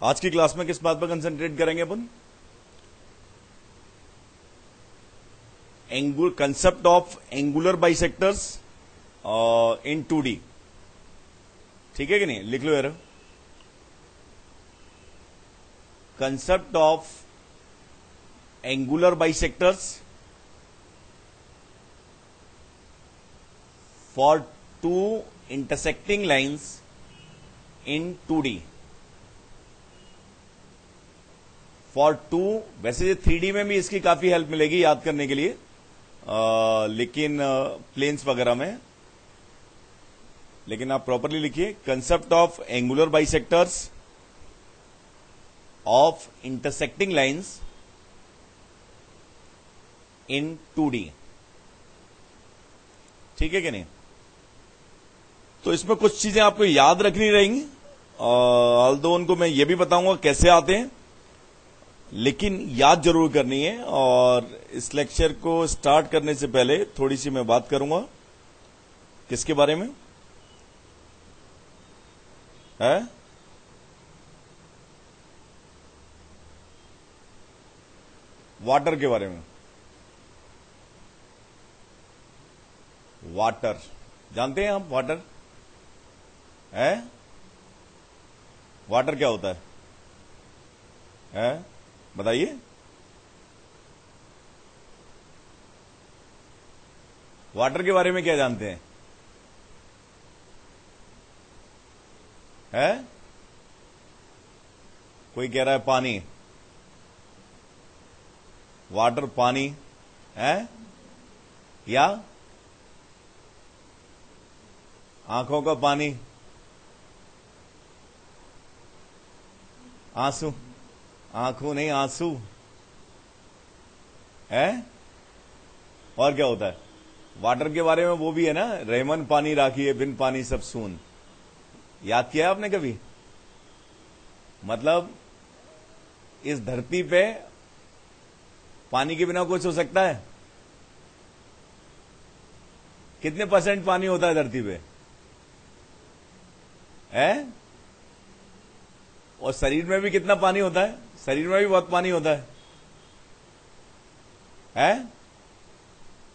आज की क्लास में किस बात पर कंसंट्रेट करेंगे अपन? Concept of angular bisectors in 2D। ठीक है कि नहीं? लिख लो यार, concept of angular bisectors for two intersecting lines in 2D। For two, वैसे 3D में भी इसकी काफी हेल्प मिलेगी याद करने के लिए, लेकिन प्लेन्स वगैरह में, लेकिन आप प्रॉपरली लिखिए concept of angular bisectors of intersecting lines in 2D। ठीक है कि नहीं? तो इसमें कुछ चीजें आपको याद रखनी रहेंगी, ऑल्दो उनको मैं ये भी बताऊंगा कैसे आते हैं, लेकिन याद जरूर करनी है। और इस लेक्चर को स्टार्ट करने से पहले थोड़ी सी मैं बात करूंगा किसके बारे में है? वाटर के बारे में। वाटर जानते हैं आप? वाटर है? वाटर क्या होता है? बताइए। वाटर के बारे में क्या जानते हैं? कोई कह रहा है पानी। वाटर पानी है, या आंखों का पानी, आंसू, आंखों नहीं आंसू है। और क्या होता है वाटर के बारे में? वो भी है ना, रेमन पानी राखी है, बिन पानी सब सून। याद किया आपने कभी? मतलब इस धरती पे पानी के बिना कुछ हो सकता है? कितने % पानी होता है धरती पे? और शरीर में भी कितना पानी होता है? शरीर में भी बहुत पानी होता है?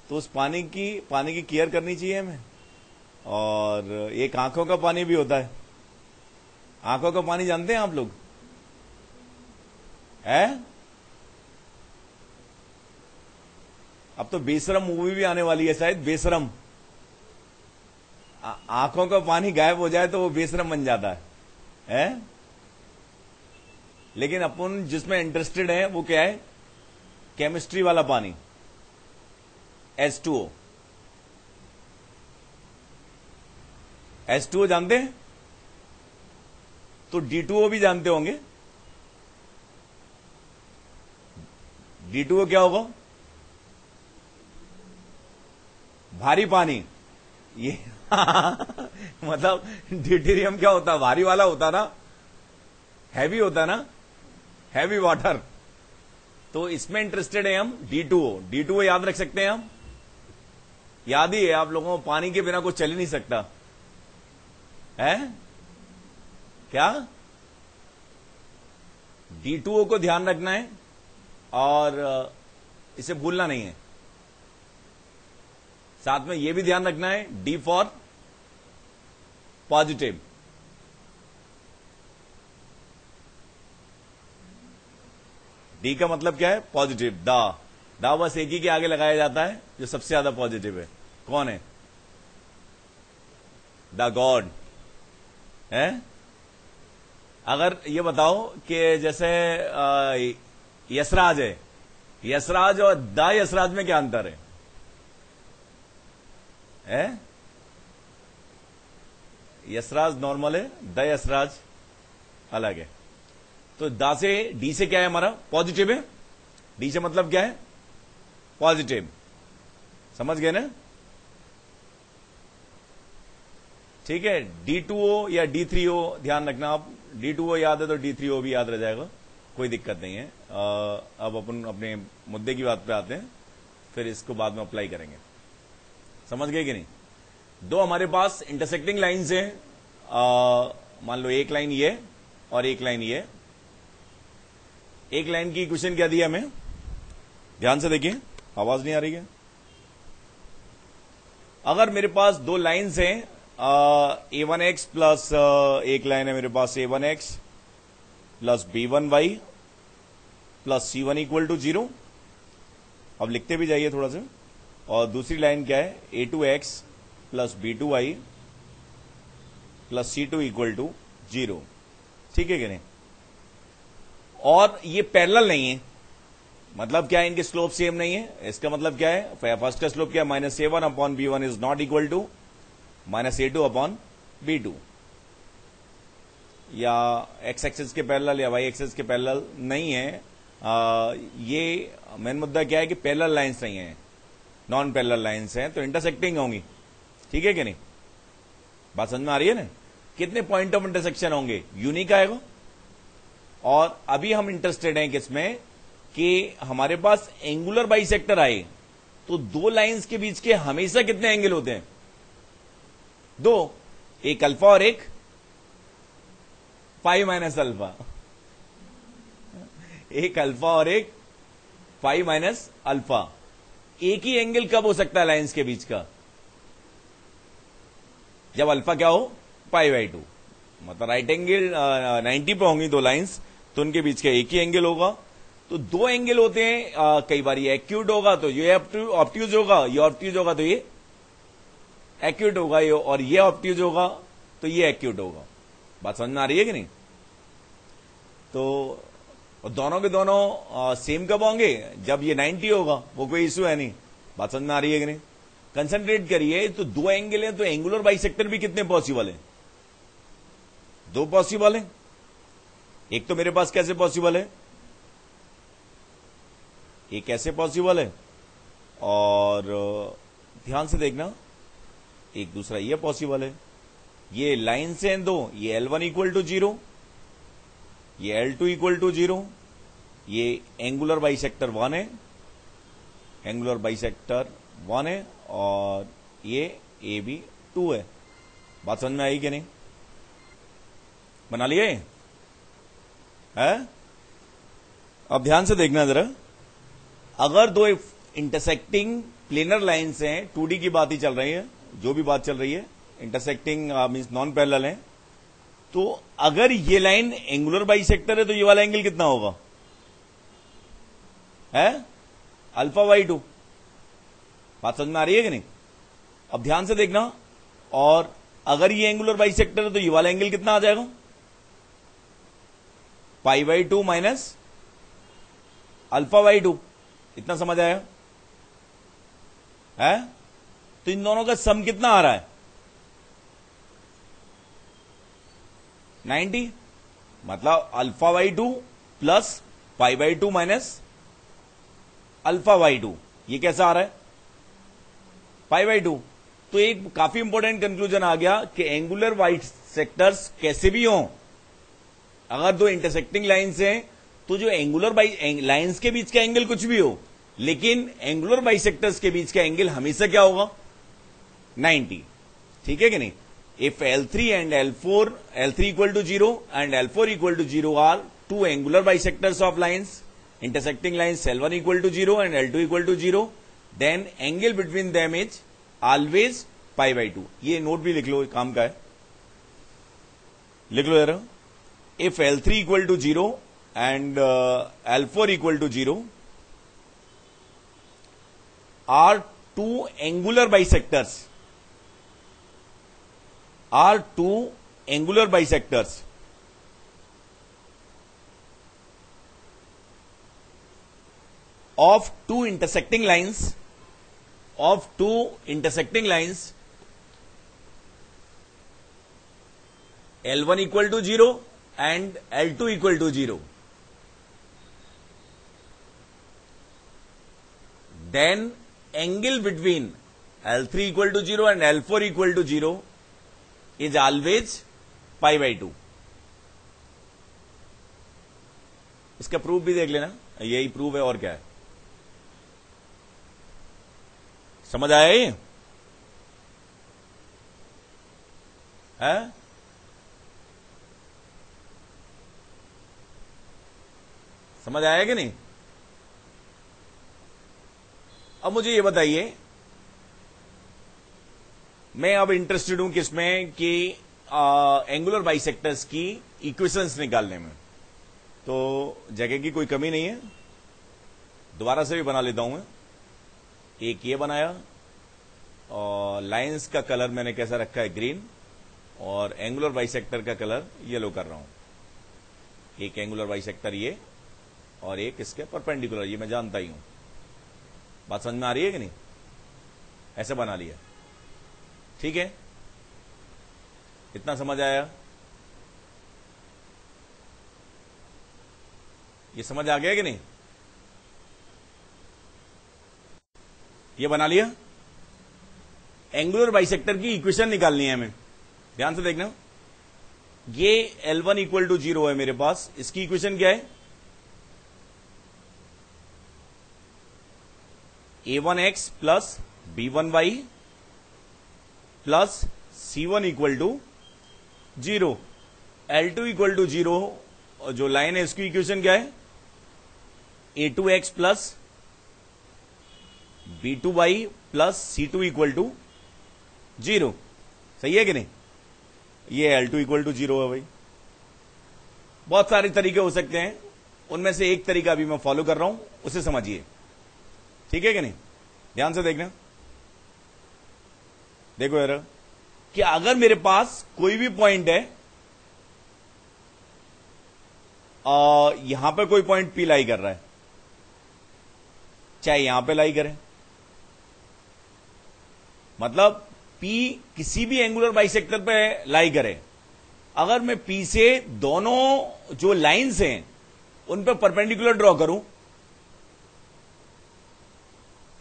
तो उस पानी की केयर करनी चाहिए हमें। और एक आंखों का पानी भी होता है। आंखों का पानी जानते हैं आप लोग? अब तो बेशरम मूवी भी आने वाली है शायद, बेशरम। आंखों का पानी गायब हो जाए तो वो बेशरम बन जाता है? लेकिन अपन जिसमें इंटरेस्टेड है वो क्या है? केमिस्ट्री वाला पानी, H2O। H2O जानते हैं? तो D2O भी जानते होंगे। D2O क्या होगा? भारी पानी। ये मतलब ड्यूटेरियम क्या होता? भारी वाला होता ना, हैवी होता ना, हैवी वाटर। तो इसमें इंटरेस्टेड है हम। D2O याद रख सकते हैं हम? याद ही है आप लोगों को, पानी के बिना कुछ चल ही नहीं सकता है क्या? D2O को ध्यान रखना है और इसे भूलना नहीं है। साथ में यह भी ध्यान रखना है, D फॉर पॉजिटिव। D का मतलब क्या है? पॉजिटिव। दा बस एक ही के आगे लगाया जाता है जो सबसे ज्यादा पॉजिटिव है। कौन है? द गॉड है। अगर ये बताओ कि जैसे यशराज है, यशराज और द यशराज में क्या अंतर है? यशराज नॉर्मल है, द यशराज अलग है। तो दा से डी से क्या है हमारा? पॉजिटिव है। डी से मतलब क्या है? पॉजिटिव। समझ गए ना? ठीक है। D2O या D3O ध्यान रखना आप। D2O याद है तो D3O भी याद रह जाएगा, कोई दिक्कत नहीं है। अब अपन अपने मुद्दे की बात पे आते हैं, फिर इसको बाद में अप्लाई करेंगे। समझ गए कि नहीं? दो हमारे पास इंटरसेक्टिंग लाइन्स हैं, मान लो एक लाइन ये और एक लाइन ये, एक लाइन की इक्वेशन क्या दी है हमें, ध्यान से देखिए, आवाज नहीं आ रही है। अगर मेरे पास दो लाइन्स हैं, a1x प्लस एक लाइन है मेरे पास a1x plus b1y plus c1 equal to 0। अब लिखते भी जाइए थोड़ा सा। और दूसरी लाइन क्या है, a2x plus b2y plus c2 equal to 0। ठीक है कि नहीं? और ये पैरेलल नहीं है, मतलब क्या है, इनके स्लोप सेम नहीं है। इसका मतलब क्या है, फर्स्ट का स्लोप क्या है, -a1 upon b1 is not equal to -a2 upon b2, या x एक्सिस के पैरेलल या y एक्सिस के पैरेलल नहीं है। ये मेन मुद्दा क्या है कि पैरेलल लाइंस नहीं है, नॉन पैरेलल लाइंस हैं, तो इंटरसेक्टिंग होंगी। ठीक है कि नहीं? बात समझ में आ रही है ना? कितने पॉइंट ऑफ इंटरसेक्शन होंगे, यूनिक आएगा। और अभी हम इंटरेस्टेड हैं किसमें, कि हमारे पास एंगुलर बाइसेक्टर आए तो दो लाइंस के बीच के हमेशा कितने एंगल होते हैं, दो, एक अल्फा और एक पाई माइनस अल्फा, एक अल्फा और एक पाई माइनस अल्फा। एक ही एंगल कब हो सकता है लाइंस के बीच का, जब अल्फा क्या हो, π/2, मतलब राइट एंगल 90 पे होंगी दो लाइंस, तो उनके बीच का एक ही एंगल होगा। तो दो एंगल होते हैं, कई बार ये एक्यूट होगा तो ये ऑब्ट्यूज होगा, ये ऑब्ट्यूज होगा तो ये एक्यूट होगा, ये और ये ऑब्ट्यूज होगा तो ये एक्यूट होगा। बात समझ में आ रही है कि नहीं? तो दोनों के दोनों सेम कब होंगे, जब ये 90 होगा, वो कोई इश्यू है नहीं। बात समझ में आ रही है कि नहीं? कंसंट्रेट करिए। तो दो एंगल है तो एंगुलर बाइसेक्टर भी कितने पॉसिबल है, दो पॉसिबल है। एक तो मेरे पास कैसे पॉसिबल है, एक कैसे पॉसिबल है, और ध्यान से देखना, एक दूसरा ये पॉसिबल है। ये लाइन से हैं दो, ये L1 इक्वल टू 0, ये L2 इक्वल टू 0, ये एंगुलर बाइसेक्टर 1 है, एंगुलर बाइसेक्टर 1 है, और ये AB 2 है। बात समझ में आई कि नहीं? बना लिए है? अब ध्यान से देखना जरा, अगर दो इंटरसेक्टिंग प्लेनर लाइंस हैं, 2D की बात ही चल रही है, जो भी बात चल रही है, इंटरसेक्टिंग मींस नॉन पैरेलल है, तो अगर ये लाइन एंगुलर बाइसेक्टर है तो ये वाला एंगल कितना होगा, है α/2। बात समझ में आ रही है कि नहीं? अब ध्यान से देखना, और अगर ये एंगुलर बाइसेक्टर है तो ये वाला एंगल कितना आ जाएगा, π/2 माइनस α/2। इतना समझ आया है? तो इन दोनों का सम कितना आ रहा है, 90, मतलब α/2 प्लस π/2 माइनस α/2। ये कैसा आ रहा है, π/2। तो एक काफी इंपॉर्टेंट कंक्लूजन आ गया कि एंगुलर बाइसेक्टर्स कैसे भी हों, अगर दो इंटरसेक्टिंग लाइंस हैं तो जो एंगुलर लाइंस के बीच का एंगल कुछ भी हो, लेकिन एंगुलर बाइसेक्टर्स के बीच का एंगल हमेशा क्या होगा, 90। ठीक है कि नहीं? If L3 and L4, L3 equal to 0 and L4 equal to 0 are two angular bisectors of lines, intersecting lines L1 equal to 0 and L2 equal to 0, then angle between them is always π/2। ये note भी लिख लो, काम का है, लिख लो जरा। If L3 equal to 0 and L4 equal to 0 are two angular bisectors, of two intersecting lines, L1 equal to 0 and L2 equal to 0, then angle between L3 equal to 0 and L4 equal to 0 is always π/2। इसका proof भी देख लेना, यही proof है, और क्या है, समझ आया ये? है? समझ आया कि नहीं? अब मुझे ये बताइए, मैं अब इंटरेस्टेड हूं किसमें कि एंगुलर बाइसेक्टर्स की इक्वेशंस निकालने में। तो जगह की कोई कमी नहीं है, दोबारा से भी बना लेता हूं मैं। एक ये बनाया और लाइंस का कलर मैंने कैसा रखा है, ग्रीन, और एंगुलर बाइसेक्टर का कलर येलो कर रहा हूं। एक एंगुलर बाइसेक्टर ये और एक इसके परपेंडिकुलर, ये मैं जानता ही हूं। बात समझ में आ रही है कि नहीं? ऐसे बना लिया, ठीक है? इतना समझ आया? ये समझ आ गया कि नहीं? ये बना लिया। एंगुलर बाइसेक्टर की इक्वेशन निकालनी है हमें, ध्यान से देखना। ये L1 इक्वल टू 0 है मेरे पास, इसकी इक्वेशन क्या है? A1x plus B1y plus C1 equal to 0। L2 equal to 0 जो लाइन है इसकी इक्वेशन क्या है? A2x plus B2y plus C2 equal to 0। सही है कि नहीं? ये L2 इक्वल टू 0 है भाई। बहुत सारे तरीके हो सकते हैं, उनमें से एक तरीका अभी मैं फॉलो कर रहा हूं, उसे समझिए, ठीक है कि नहीं? ध्यान से देखना। देखो यार, कि अगर मेरे पास कोई भी पॉइंट है, यहां पे कोई पॉइंट P लाई कर रहा है, चाहे यहां पे लाई करे, मतलब P किसी भी एंगुलर बाइसेक्टर पे लाई करे, अगर मैं P से दोनों जो लाइंस हैं उन पे परपेंडिकुलर ड्रॉ करूं,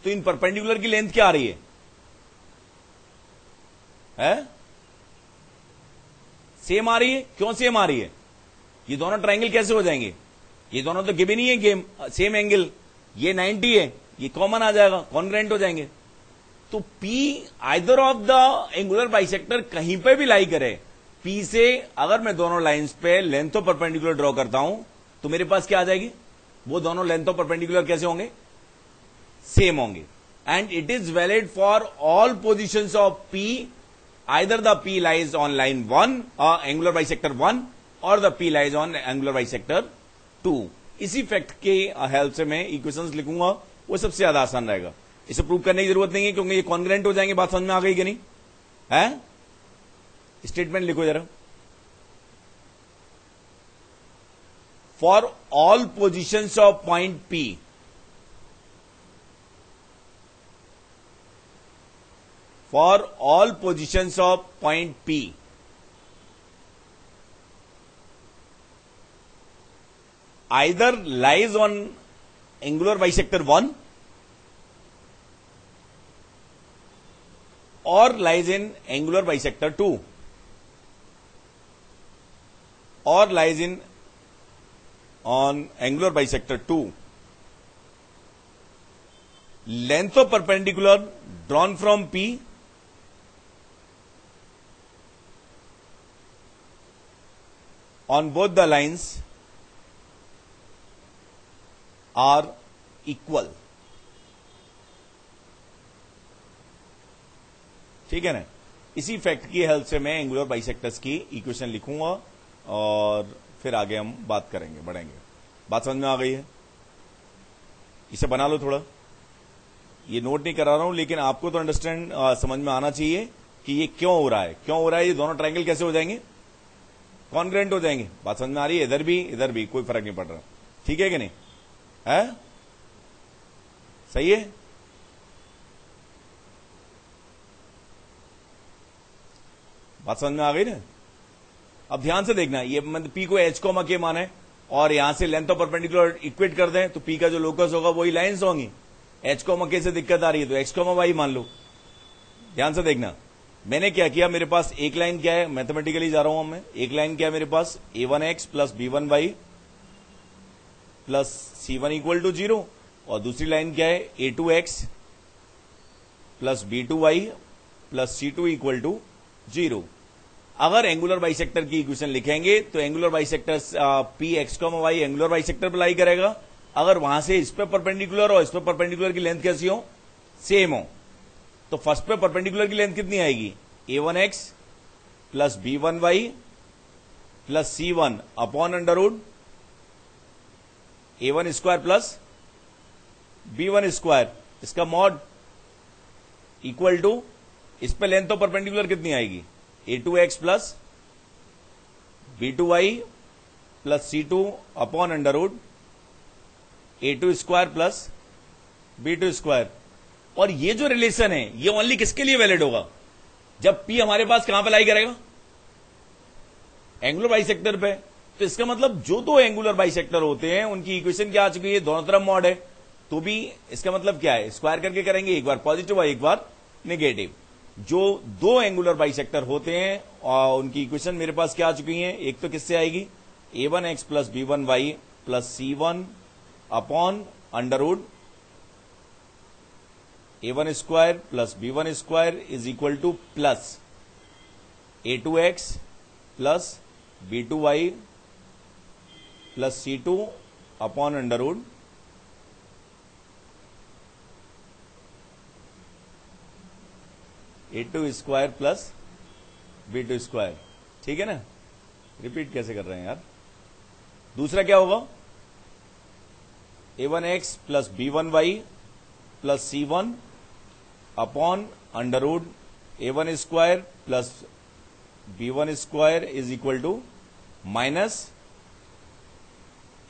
तो इन परपेंडिकुलर की लेंथ क्या आ रही है? सेम आ रही है। क्यों सेम आ रही है? ये दोनों ट्रायंगल कैसे हो जाएंगे? ये दोनों तो गिवन ही है गेम, सेम एंगल। ये 90 है, ये कॉमन आ जाएगा, कॉन्ग्रुएंट हो जाएंगे। तो P either of the angular bisector कहीं पे भी लाई करे, P से अगर मैं दोनों लाइंस पे लेंथ ऑफ परपेंडिकुलर ड्रॉ करता हूं, तो मेरे पास क्या आ जाएगी? वो दोनों लेंथ ऑफ परपेंडिकुलर कैसे होंगे? सेम होंगे। And it is valid for all positions of P, either the P lies on line 1 angular bisector 1 और the P lies on angular bisector 2। इसी फैक्ट के हेल्प से मैं इक्वेशंस लिखूंगा, वो सबसे ज्यादा आसान रहेगा। इसे प्रूव करने की जरूरत नहीं है क्योंकि ये कॉन्ग्रुएंट हो जाएंगे। बात समझ में आ गई कि नहीं है? स्टेटमेंट लिखो जरा। For all positions of point P, for all positions of point P, either lies on angular bisector 1 or lies in angular bisector 2 or lies in on angular bisector 2. Length of perpendicular drawn from P on both the lines are equal. ठीक है ना? इसी fact की help से मैं angular bisectors की equation लिखूंगा और फिर आगे हम बात करेंगे, बढ़ेंगे। बात समझ में आ गई है? इसे बना लो थोड़ा। ये नोट नहीं करा रहा हूं, लेकिन आपको तो अंडरस्टैंड समझ में आना चाहिए कि ये क्यों हो रहा है। क्यों हो रहा है? ये दोनों ट्रायंगल कैसे हो जाएंगे? कॉन्ग्रुएंट हो जाएंगे। बात समझ में आ रही है? इधर भी कोई फर्क नहीं पड़ रहा। ठीक है कि नहीं है? सही है? बात समझ में आ गई ना? अब ध्यान से देखना, ये मतलब P को H कोमा के माने और यहां से लेंथ ऑफ परपेंडिकुलर इक्वेट कर दें तो P का जो लोकस होगा वही लाइंस होंगी। H कोमा के से दिक्कत आ रही है तो X कोमा Y मान लो। ध्यान से देखना, मैंने क्या किया, मेरे पास एक लाइन क्या है, मैथमेटिकली जा रहा हूं मैं। एक लाइन क्या है मेरे पास? A1x plus B1y plus C1 equal to 0 और दूसरी लाइन क्या है? A2x plus B2y plus C2 equal to 0। अगर एंगुलर बाइसेक्टर की इक्वेशन लिखेंगे तो angular bisector P X comma Y angular bisector पर लाई करेगा। अगर वहां से इस पे परपेंडिकुलर और इस पे परपेंडिकुलर की लेंथ कैसी हो, सेम हो, तो फर्स्ट पे परपेंडिकुलर की लेंथ कितनी आएगी, a1x plus b1y plus c1 upon under root a1 square plus b1 square, इसका मॉड इक्वल टू, इस पे लेंथ तो परपेंडिकुलर कितनी आएगी, a2x plus b2y plus c2 upon under root a2 square plus b2 square. और ये जो relation है ये ओनली किसके लिए वैलिड होगा, जब p हमारे पास कहां पे लाई करेगा, एंगुलर बाइसेक्टर पे। तो इसका मतलब जो दो एंगुलर बाइसेक्टर होते हैं उनकी इक्वेशन क्या आ चुकी है, दोनों तरफ मॉड है, तो भी इसका मतलब क्या है, स्क्वायर करके करेंगे, एक बार पॉजिटिव और एक बार नेगेटिव। जो दो एंगुलर बाइसेक्टर होते हैं और उनकी इक्वेशन मेरे पास क्या आ चुकी है, एक तो किससे आएगी, a1x plus b1y plus c1 upon under root a1 square plus b1 square is equal to plus a2x plus b2y plus c2 upon under root a2 square plus b2 square. ठीक है ना, रिपीट कैसे कर रहे हैं यार। दूसरा क्या होगा, a1x plus b1y plus c1 upon under root a1 square plus b1 square is equal to minus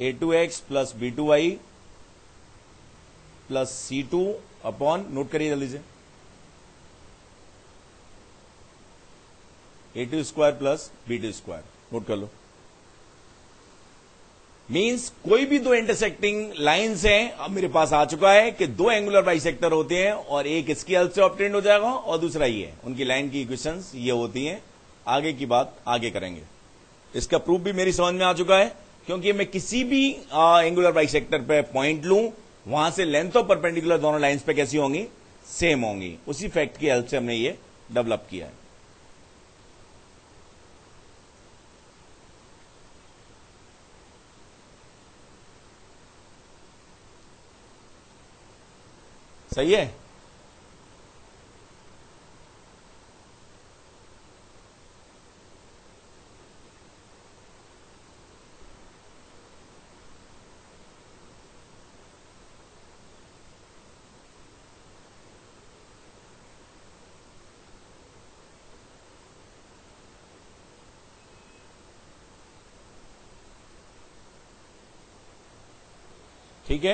a2x plus b2y plus c2 upon, note करिए जल्दी से, a2 square plus b2 square, note कर लो। मींस कोई भी दो intersecting lines हैं, अब मेरे पास आ चुका है कि दो एंगुलर बाइसेक्टर होते हैं और एक इसकी हेल्प से ऑब्टेंड हो जाएगा और दूसरा ये, उनकी लाइन की इक्वेशंस ये होती हैं। आगे की बात आगे करेंगे। इसका प्रूफ भी मेरी समझ में आ चुका है, क्योंकि मैं किसी भी एंगुलर बाइसेक्टर पे पॉइंट लूं, वहां से लेंथ और परपेंडिकुलर दोनों लाइंस पे कैसी होंगी, सेम होंगी। उसी फैक्ट की हेल्प से हमने ये डेवलप किया है। सही है। ठीक है,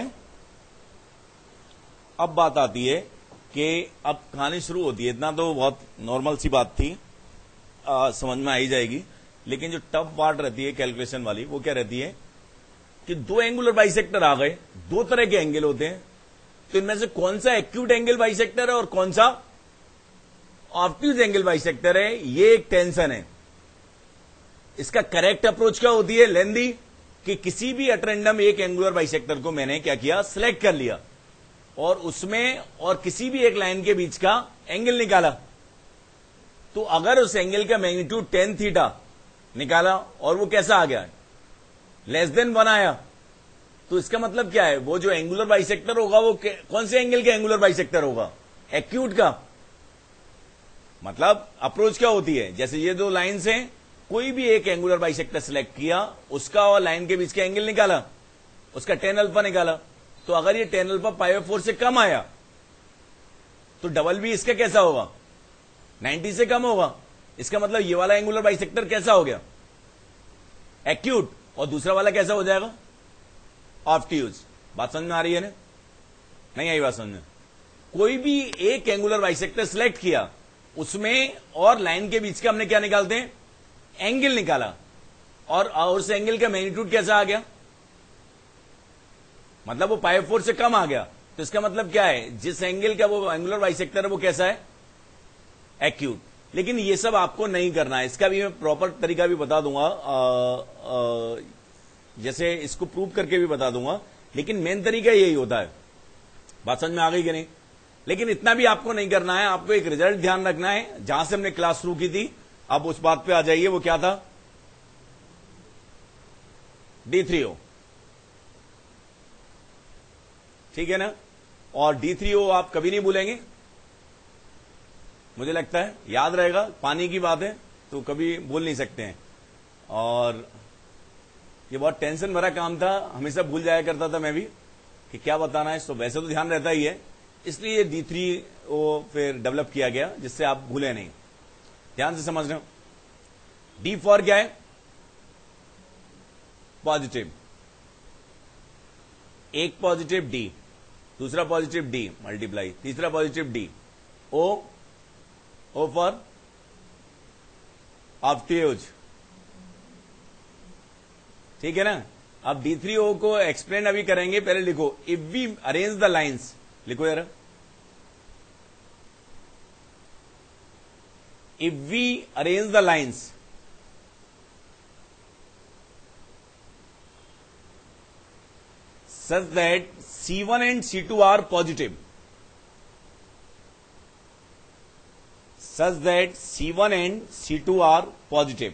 अब बात आती है कि अब कहानी शुरू होती है। इतना तो बहुत नॉर्मल सी बात थी, समझ में आ ही जाएगी। लेकिन जो टफ पार्ट रहती है कैलकुलेशन वाली, वो क्या रहती है कि दो एंगुलर बाइसेक्टर आ गए, दो तरह के एंगल होते हैं, तो इनमें से कौन सा एक्यूट एंगल बाइसेक्टर है और कौन सा ऑब्ट्यूज एंगल बाइसेक्टर है, ये एक टेंशन है। इसका करेक्ट अप्रोच क्या होती है, लेंदी, कि किसी भी एट रैंडम एक एंगुलर बाइसेक्टर को मैंने क्या किया, सिलेक्ट कर लिया और उसमें और किसी भी एक लाइन के बीच का एंगल निकाला। तो अगर उस एंगल का मैग्नीट्यूड 10 थीटा निकाला और वो कैसा आ गया, लेस देन 1 आया, तो इसका मतलब क्या है, वो जो एंगुलर बाइसेक्टर होगा वो कौन से एंगल का एंगुलर बाइसेक्टर होगा, एक्यूट का। मतलब अप्रोच क्या होती है, जैसे ये दो लाइन्स हैं, कोई भी एक एंगुलर बाइसेक्टर सिलेक्ट किया, उसका और लाइन के बीच का एंगल निकाला, उसका tan अल्फा निकाला। तो अगर ये tan अल्फा π/4 से कम आया तो डबल भी इसका कैसा होगा, 90 से कम होगा। इसका मतलब ये वाला एंगुलर बाइसेक्टर कैसा हो गया, एक्यूट, और दूसरा वाला कैसा हो जाएगा, ऑब्ट्यूज। बात समझ में आ रही है ना, नहीं आई बात समझ में। कोई भी एक एंगुलर बाइसेक्टर सिलेक्ट किया, उसमें और लाइन के बीच का हमने क्या निकालते हैं, एंगल निकाला, और उस एंगल का मैग्नीट्यूड कैसा आ गया, मतलब वो π/4 से कम आ गया। तो इसका मतलब क्या है, जिस एंगल का वो एंगुलर बाइसेक्टर है वो कैसा है, एक्यूट। लेकिन ये सब आपको नहीं करना है, इसका भी मैं प्रॉपर तरीका भी बता दूंगा, जैसे इसको प्रूव करके भी बता दूंगा। लेकिन मेन तरीका यही होता है। बात समझ में आ गई कि नहीं। लेकिन इतना भी आपको नहीं करना है, आपको एक रिजल्ट ध्यान रखना है। जहां से हमने क्लास शुरू की थी अब उस बात पे आ जाइए, वो क्या था? D3O, ठीक है ना? और D3O आप कभी नहीं भूलेंगे, मुझे लगता है याद रहेगा, पानी की बात है तो कभी भूल नहीं सकते हैं। और ये बहुत टेंशन भरा काम था, हमेशा भूल जाया करता था मैं भी कि क्या बताना है। तो वैसे तो ध्यान रहता ही है, इसलिए D3O फिर डेवलप किया गया जिससे आप भूले नहीं। ध्यान से समझ रहे हो? D फॉर क्या है? पॉजिटिव। एक पॉजिटिव D, दूसरा पॉजिटिव D मल्टीप्लाई, तीसरा positive D। O for obtuse, ठीक है ना? अब D3O को एक्सप्लेन अभी करेंगे, पहले लिखो if we arrange the lines, लिखो यार, if we arrange the lines such that C1 and C2 are positive, such that C1 and C2 are positive,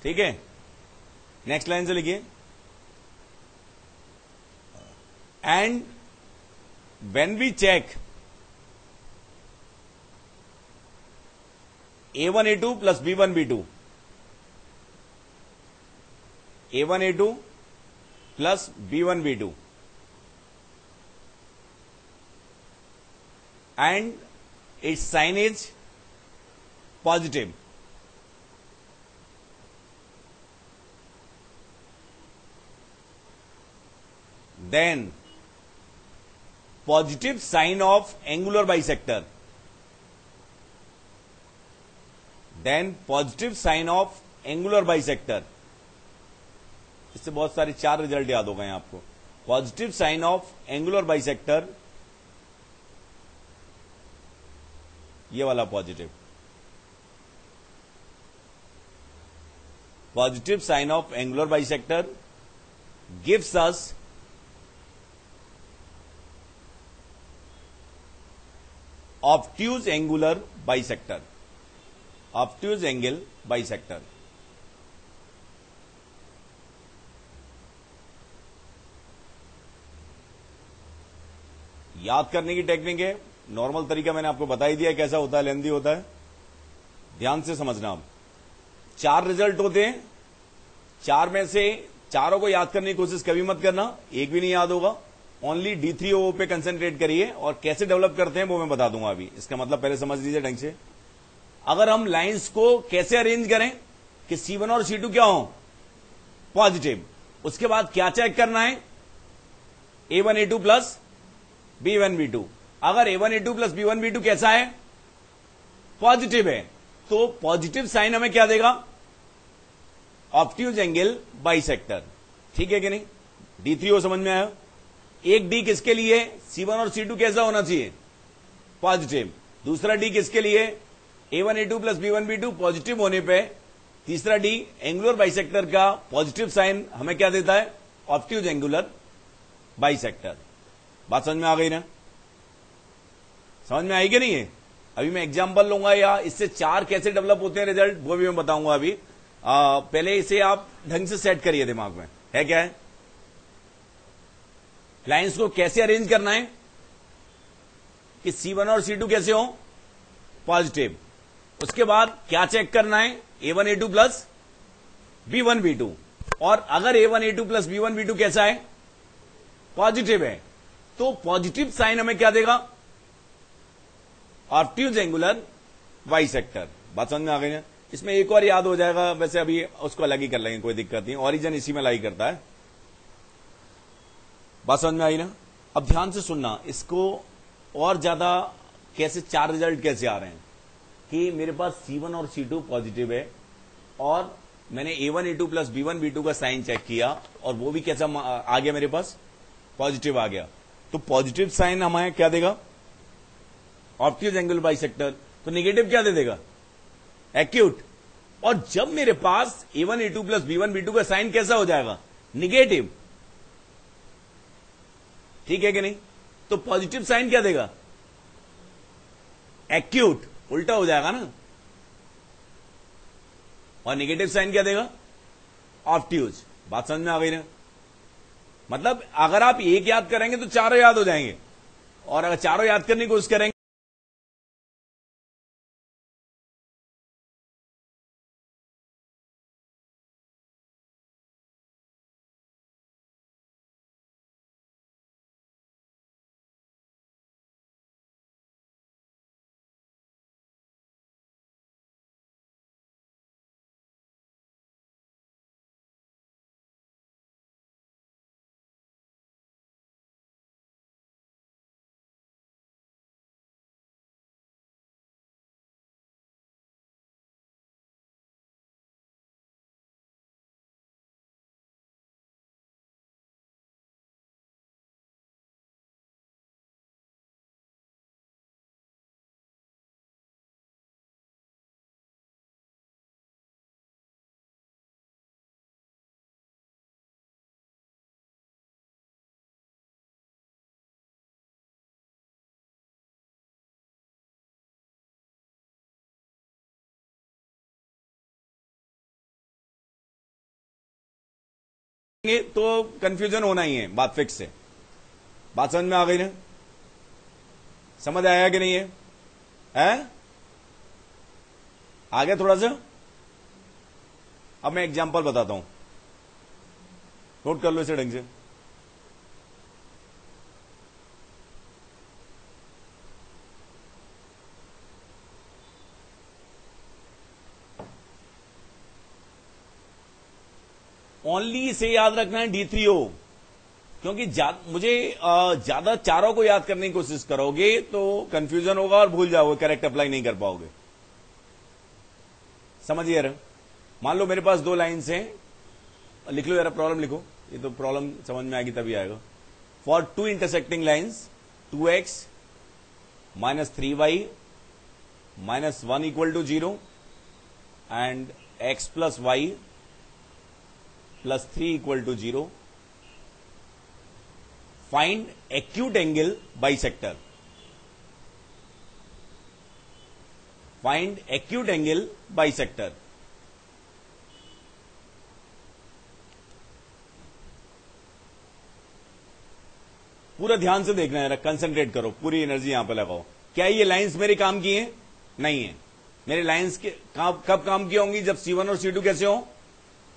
ठीक है? नेक्स्ट लाइन से लिखिए, and when we check A1 A2 plus B1 B2, A1 A2 plus B1 B2 and its sign is positive, then positive sign of angular bisector, then positive sign of angular bisector, इससे बहुत सारे 4 result याद हो गए हैं आपको। Positive sign of angular bisector, ये वाला positive, positive sign of angular bisector gives us obtuse angular bisector, obtuse angle bisector. याद करने की टेक्निक है, नॉर्मल तरीका मैंने आपको बता ही दिया कैसा होता है, लेंदी होता है, ध्यान से समझना। आप 4 रिजल्ट होते हैं, 4 में से चारों को याद करने की कोशिश कभी मत करना, एक भी नहीं याद होगा। ओनली D3O पे कंसेंट्रेट करिए, और कैसे डेवलप करते हैं वो मैं बता दूंगा अभी। इसका मतलब पहले समझ लीजिए ढंग से। अगर हम लाइंस को कैसे अरेंज करें कि C1 और C2 क्या हो? पॉजिटिव। उसके बाद क्या चेक करना है? A1 A2 plus B1 B2। अगर A1 A2 plus B1 B2 कैसा है? पॉजिटिव है, तो पॉजिटिव साइन हमें क्या देगा? ऑब्ट्यूज एंगल बाइसेक्टर, ठीक है कि नहीं? D3O समझ में आया? एक D किसके लिए? C1 और C2 कैसा होना चाहिए? पॉजिटिव। दूसरा D किसके लिए? A1 A2 plus B1 B2 positive होने पे तीसरा D एंगुलर बाइसेक्टर का पॉजिटिव साइन हमें क्या देता है? Obtuse angular bisector. बात समझ में आ गई ना? समझ में आई कि नहीं है? अभी मैं एग्जांपल लूंगा, या इससे 4 कैसे डेवलप होते हैं रिजल्ट वो भी मैं बताऊंगा अभी। पहले इसे आप ढंग से सेट करिए दिमाग में। है क्या है? लाइंस को कैसे अरेंज करना है कि C1 और C2 कैसे हो? पॉजिटिव। उसके बाद क्या चेक करना है? A1 A2 plus B1 B2। और अगर A1 A2 plus B1 B2 कैसा है? पॉजिटिव है, तो पॉजिटिव साइन हमें क्या देगा? Obtuse angular bisector. बात समझ में आ गई ना? इसमें एक और याद हो जाएगा, वैसे अभी उसको अलग ही कर लेंगे, कोई दिक्कत नहीं। ओरिजिन इसी में लाई करता है। बात समझ में आई ना? अब ध्यान से सुनना, इसको और ज्यादा कैसे 4 रिजल्ट कैसे आ रहे हैं कि मेरे पास C1 और C2 पॉजिटिव है, और मैंने A1 A2 plus B1 B2 का साइन चेक किया, और वो भी कैसा आ गया मेरे पास? पॉजिटिव आ गया। तो पॉजिटिव साइन हमें क्या देगा? Obtuse angle bisector. तो नेगेटिव क्या दे देगा? एक्यूट। और जब मेरे पास A1 A2 plus B1 B2 का साइन कैसा हो जाएगा? निगेटिव। ठीक है कि नहीं? तो पॉजिटिव साइन क्या देगा? एक्यूट, उल्टा हो जाएगा ना। और नेगेटिव साइन क्या देगा? ऑब्ट्यूज। बात समझ में आ गई ना? मतलब अगर आप एक याद करेंगे तो चारों याद हो जाएंगे, और अगर चारों याद करने की कोशिश करेंगे तो कंफ्यूजन होना ही है, बात फिक्स है। बात समझ में आ गई ना? समझ आया कि नहीं है? आ गया थोड़ा सा? अब मैं एग्जांपल बताता हूं, नोट कर लो इसे ढंग से। ओनली इसे याद रखना है D3O, क्योंकि मुझे ज्यादा चारों को याद करने की कोशिश करोगे तो कंफ्यूजन होगा और भूल जाओगे, करेक्ट अप्लाई नहीं कर पाओगे। समझिए यार, मान लो मेरे पास दो लाइन्स हैं, लिख लो यार, प्रॉब्लम लिखो, ये तो प्रॉब्लम समझ में आएगी तभी आएगा। For two intersecting lines 2x - 3y - 1 = 0 and x + y + 3 = 0, find acute angle bisector. Find acute angle bisector. पूरा ध्यान से देखना है, कंसंट्रेट करो, पूरी एनर्जी यहां पर लगाओ। क्या ये लाइंस मेरे काम की हैं? नहीं है। मेरे लाइंस के कब काम की होंगी? जब C1 और C2 कैसे हो?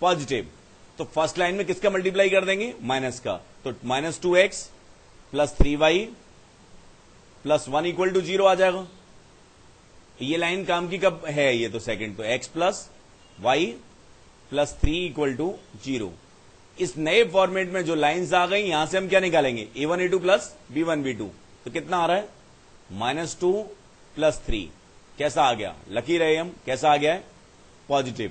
पॉजिटिव। तो फर्स्ट लाइन में किसका मल्टीप्लाई कर देंगे? माइनस का। तो -2x + 3y + 1 = 0 आ जाएगा। ये लाइन काम की कब है? ये तो सेकंड। तो x + y + 3 = 0। इस नए फॉर्मेट में जो लाइंस आ गई, यहां से हम क्या निकालेंगे? A1 A2 + B1 B2। तो कितना आ रहा है? -2 + 3। कैसा आ गया? लकी रहे हम, कैसा आ गया है? पॉजिटिव।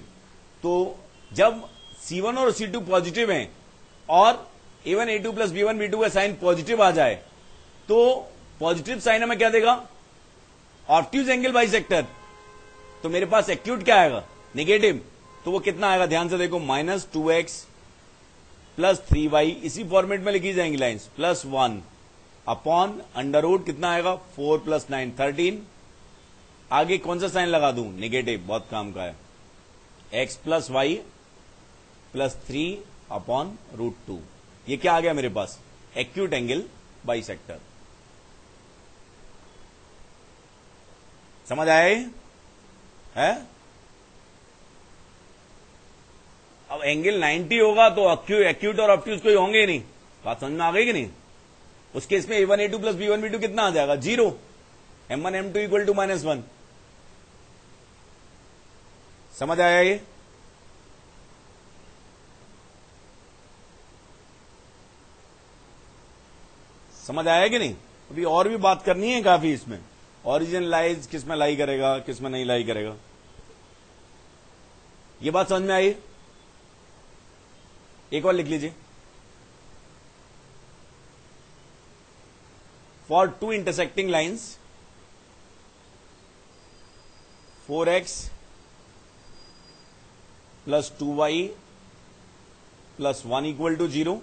तो जब C1 और C2 पॉजिटिव हैं और A1 A2 + B1 B2 का साइन पॉजिटिव आ जाए तो पॉजिटिव साइन हमें क्या देगा? Obtuse angle bisector. तो मेरे पास एक्यूट क्या आएगा? नेगेटिव। तो वो कितना आएगा? ध्यान से देखो, -2x + 3y, इसी फॉर्मेट में लिखी जाएंगी लाइंस, +1 अपॉन √ कितना आएगा? 4 + 9 13। आगे कौन सा साइन लगा दूं? नेगेटिव, बहुत काम का है। x + y + 3 upon √2। ये क्या आ गया मेरे पास? Acute angle bisector. समझ आया ये? है? अब एंगल 90 होगा तो एक्यूट और ऑब्ट्यूज कोई होंगे ही नहीं। बात समझ में आ गई कि नहीं? उस केस में A1 A2 + B1 B2 कितना आ जाएगा? 0। M1 M2 = -1। समझ आया ये? समझ आया कि नहीं? अभी और भी बात करनी है काफी इसमें। ओरिजिन लाइज किस में लाई करेगा, किस में नहीं लाई करेगा, ये बात समझ में आई? एक और लिख लीजिए। For two intersecting lines 4x + 2y + 1 = 0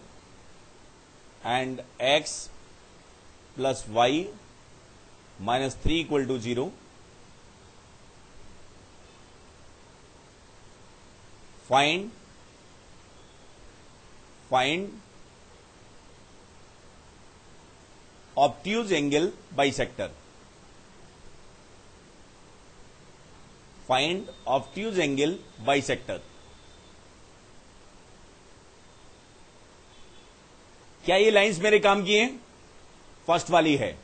and x plus Y minus 3 equal to 0, find obtuse angle bisector, find obtuse angle bisector. क्या ये लाइंस मेरे काम की हैं? फर्स्ट वाली है,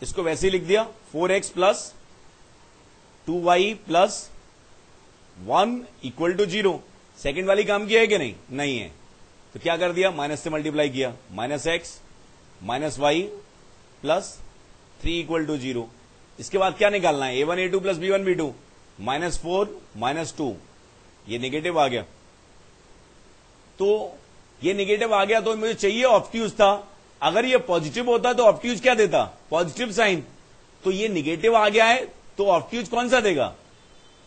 इसको वैसे ही लिख दिया 4x plus 2y plus 1 equal to 0। Second वाली काम किया है कि नहीं? नहीं है। तो क्या कर दिया? माइनस से मल्टीप्लाई किया, minus X minus Y plus 3 equal to 0। इसके बाद क्या निकालना है? a1 a2 plus b1 b2, minus 4 minus 2, ये नेगेटिव आ गया। तो ये नेगेटिव आ गया तो मुझे चाहिए ऑब्ट्यूज था। अगर ये पॉजिटिव होता तो ऑब्ट्यूज क्या देता? Positive sign. तो ये नेगेटिव आ गया है तो ऑब्ट्यूज कौन सा देगा?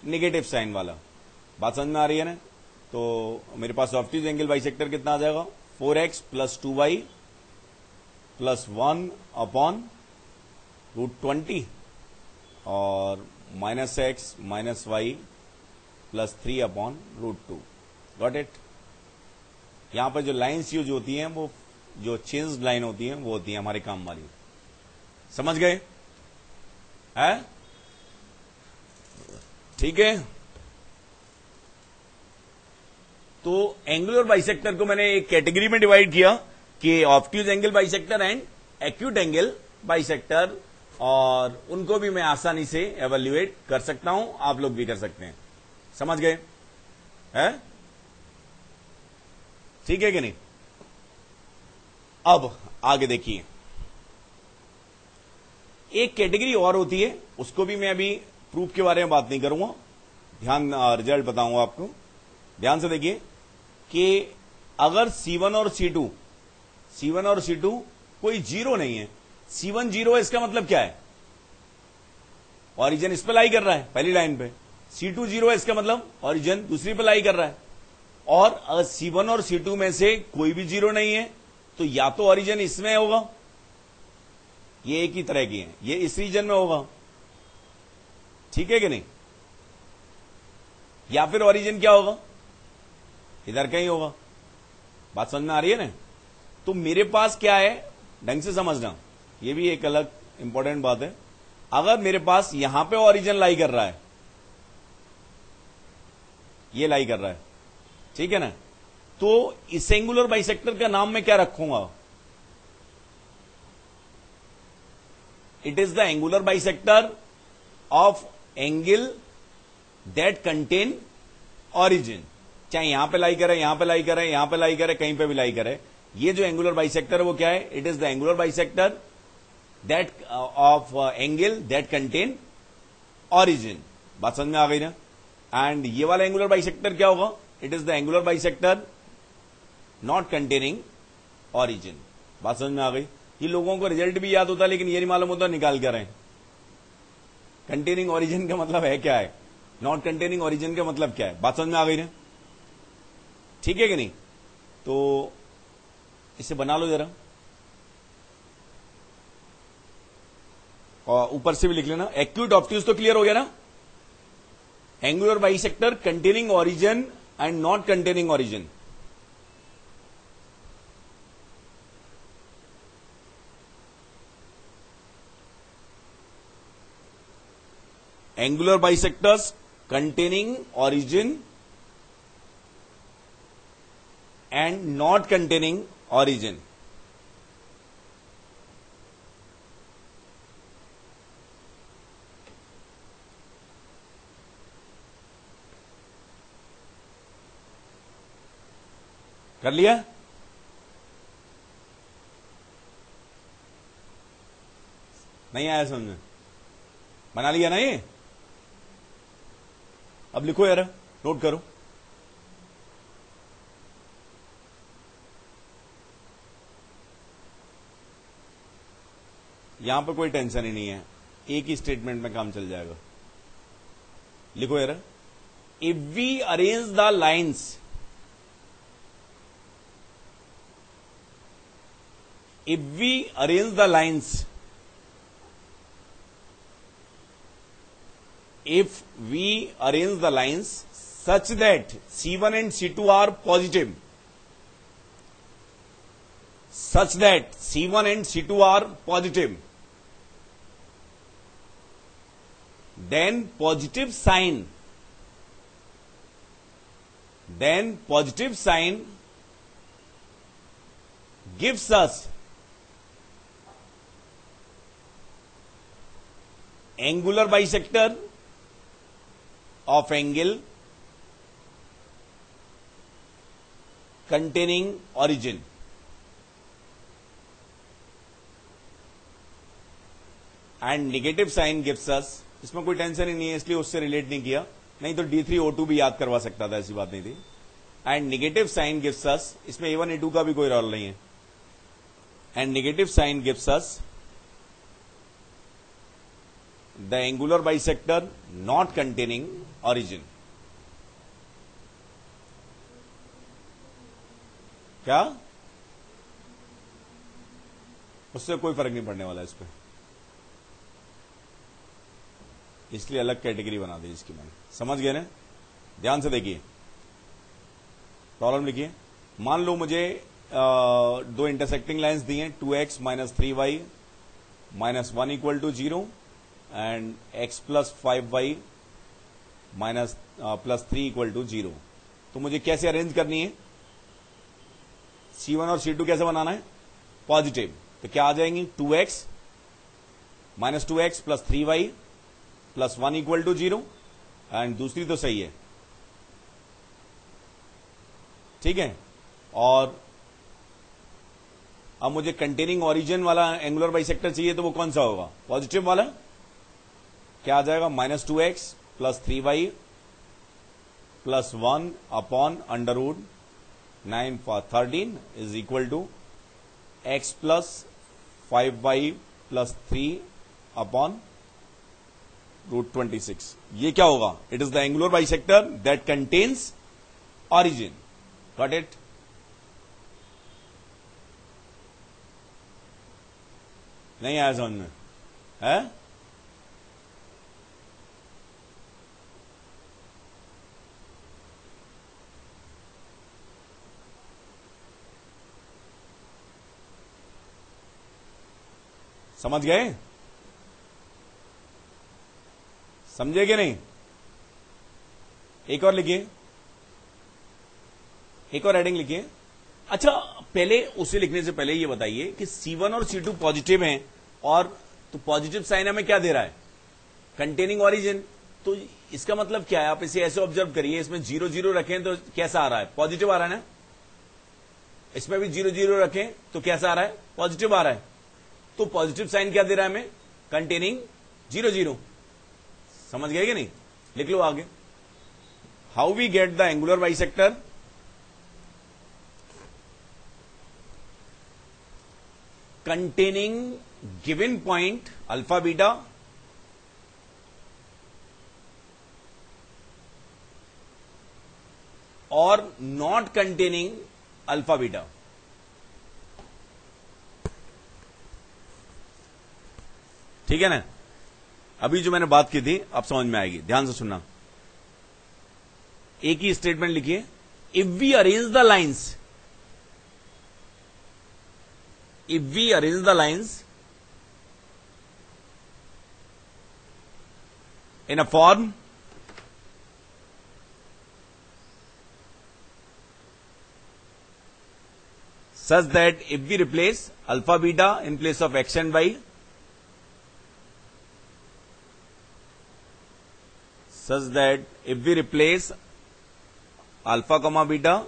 नेगेटिव साइन वाला। बात समझ में आ रही है ना? तो मेरे पास ऑब्ट्यूज एंगल बाइसेक्टर कितना आ जाएगा? 4x plus 2y plus 1 upon √20 और minus X minus Y plus 3 upon √2। Got it? यहां पर जो लाइन्स यूज होती हैं वो जो चेंज लाइन होती हैं वो होती है हमारे काम वाली। समझ गए? है? ठीक है। तो एंगुलर बाइसेक्टर को मैंने एक कैटेगरी में डिवाइड किया कि obtuse angle bisector and acute angle bisector, और उनको भी मैं आसानी से एवेल्युएट कर सकता हूं, आप लोग भी कर सकते हैं। समझ गए? है? ठीक है कि नहीं? अब आगे देखिए, एक कैटेगरी और होती है, उसको भी मैं अभी प्रूफ के बारे में बात नहीं करूंगा, ध्यान रिजल्ट बताऊंगा आपको। ध्यान से देखिए कि अगर C1 और C2 कोई जीरो नहीं है, C1 जीरो है, इसका मतलब क्या है? ऑरिजिन इस पर लाई कर रहा है पहली लाइन पे। C2 जीरो है, इसका मतलब ऑरिजिन दूसरी पे लाई कर रहा है। और अगर C1 और C2 में से कोई भी जीरो नहीं है तो या तो ऑरिजिन इसमें होगा, ये एक ही तरह की है, ये इस रीजन में होगा, ठीक है कि नहीं? या फिर ऑरिजिन क्या होगा? इधर कहीं होगा। बात समझ में आ रही है ना? तो मेरे पास क्या है, ढंग से समझना, ये भी एक अलग इंपॉर्टेंट बात है। अगर मेरे पास यहां पे ऑरिजिन लाई कर रहा है, ये लाई कर रहा है, ठीक है ना, तो इस एंगुलर बाइसेक्टर का नाम मैं क्या रखूंगा? It is the angular bisector of angle that contain origin. चाहे यहां पे लाई करे, यहां पे लाई करे, यहां पे लाई करे, कहीं पे भी लाई करे, ये जो एंगुलर बाइसेक्टर है वो क्या है? It is the angular bisector that of angle that contain origin. बात समझ में आ गई ना? एंड ये वाला एंगुलर बाइसेक्टर क्या होगा? It is the angular bisector not containing origin. बात समझ में आ गई? ये लोगों को रिजल्ट भी याद होता है लेकिन ये नहीं मालूम होता निकाल कर रहे हैं। कंटेनिंग ऑरिजिन का मतलब है क्या है, नॉट कंटेनिंग ऑरिजिन का मतलब क्या है। बात समझ में आ गई ना? ठीक है कि नहीं? तो इसे बना लो जरा, और ऊपर से भी लिख लेना। एक्यूट ऑब्ट्यूज तो क्लियर हो गया ना? Angular bisector containing origin and not containing origin. Angular bisectors containing origin and not containing origin. कर लिया? नहीं आया समझ में? बना लिया ना ये? अब लिखो यार, नोट करो। यहां पर कोई टेंशन ही नहीं है, एक ही स्टेटमेंट में काम चल जाएगा। लिखो यार, if we arrange the lines if we arrange the lines, if we arrange the lines such that C1 and C2 are positive, such that C1 and C2 are positive, then positive sign gives us angular bisector of angle containing origin. And negative sign gives us, इसमें कोई tension ही नहीं है इसलिए उससे relate नहीं किया, नहीं तो D3O2 भी याद करवा सकता था, ऐसी बात नहीं थी. And negative sign gives us, इसमें A1 A2 का भी कोई रोल नहीं है. And negative sign gives us the angular bisector not containing origin. क्या? उससे कोई फर्क नहीं पड़ने वाला इस पे, इसलिए अलग कैटेगरी बना दी इसकी मैंने. समझ गए ना? ध्यान से देखिए, प्रॉब्लम लिखिए. मान लो मुझे दो इंटरसेक्टिंग लाइंस दी हैं, 2x minus 3y minus 1 equal to 0 and x plus 5y minus plus 3 equal to 0. तो मुझे कैसे अरेंज करनी है? C1 और C2 कैसे बनाना है? पॉजिटिव. तो क्या आ जाएंगी? 2x minus 2x plus 3y plus 1 equal to 0. And दूसरी तो सही है, ठीक है. और अब मुझे कंटेनिंग ओरिजिन वाला एंगुलर बाइसेक्टर चाहिए, तो वो कौन सा होगा? पॉजिटिव वाला. क्या आ जाएगा? Minus 2x plus 3y plus 1 upon under root 9 for 13 is equal to x plus 5y plus 3 upon root 26. ये क्या होगा? It is the angular bisector that contains origin. Got it? नहीं आया समझ में? है? समझ गए? समझे कि नहीं? एक और लिखिए, एक और हेडिंग लिखिए. अच्छा, पहले उसे लिखने से पहले ये बताइए कि C1 और C2 पॉजिटिव हैं, और तो पॉजिटिव साइन हमें क्या दे रहा है? Containing origin. तो इसका मतलब क्या है? आप इसे ऐसे ऑब्जर्व करिए, इसमें 0 0 रखें तो कैसा आ रहा है? पॉजिटिव आ रहा है ना. इसमें भी 0 0 रखें तो कैसा आ रहा है? पॉजिटिव आ रहा है. तो पॉजिटिव साइन क्या दे रहा है हमें? कंटेनिंग 0 0. समझ गए कि नहीं? लिख लो आगे. How we get the angular bisector? Containing given point alpha beta और नॉट कंटेनिंग अल्फा बीटा. ठीक है ना? अभी जो मैंने बात की थी अब समझ में आएगी, ध्यान से सुनना. एक ही स्टेटमेंट लिखिए. If we arrange the lines, if we arrange the lines in a form such that if we replace alpha beta in place of x and y, such that if we replace alpha comma beta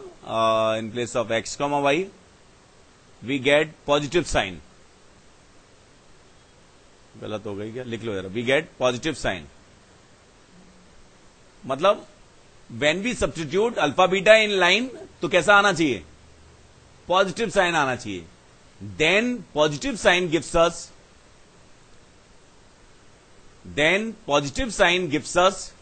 in place of x comma y, we get positive sign. गलत हो गई क्या? लिख लो जरा. we get positive sign. मतलब when we substitute alpha beta in line, तो कैसा आना चाहिए? पॉजिटिव साइन आना चाहिए. then positive sign gives us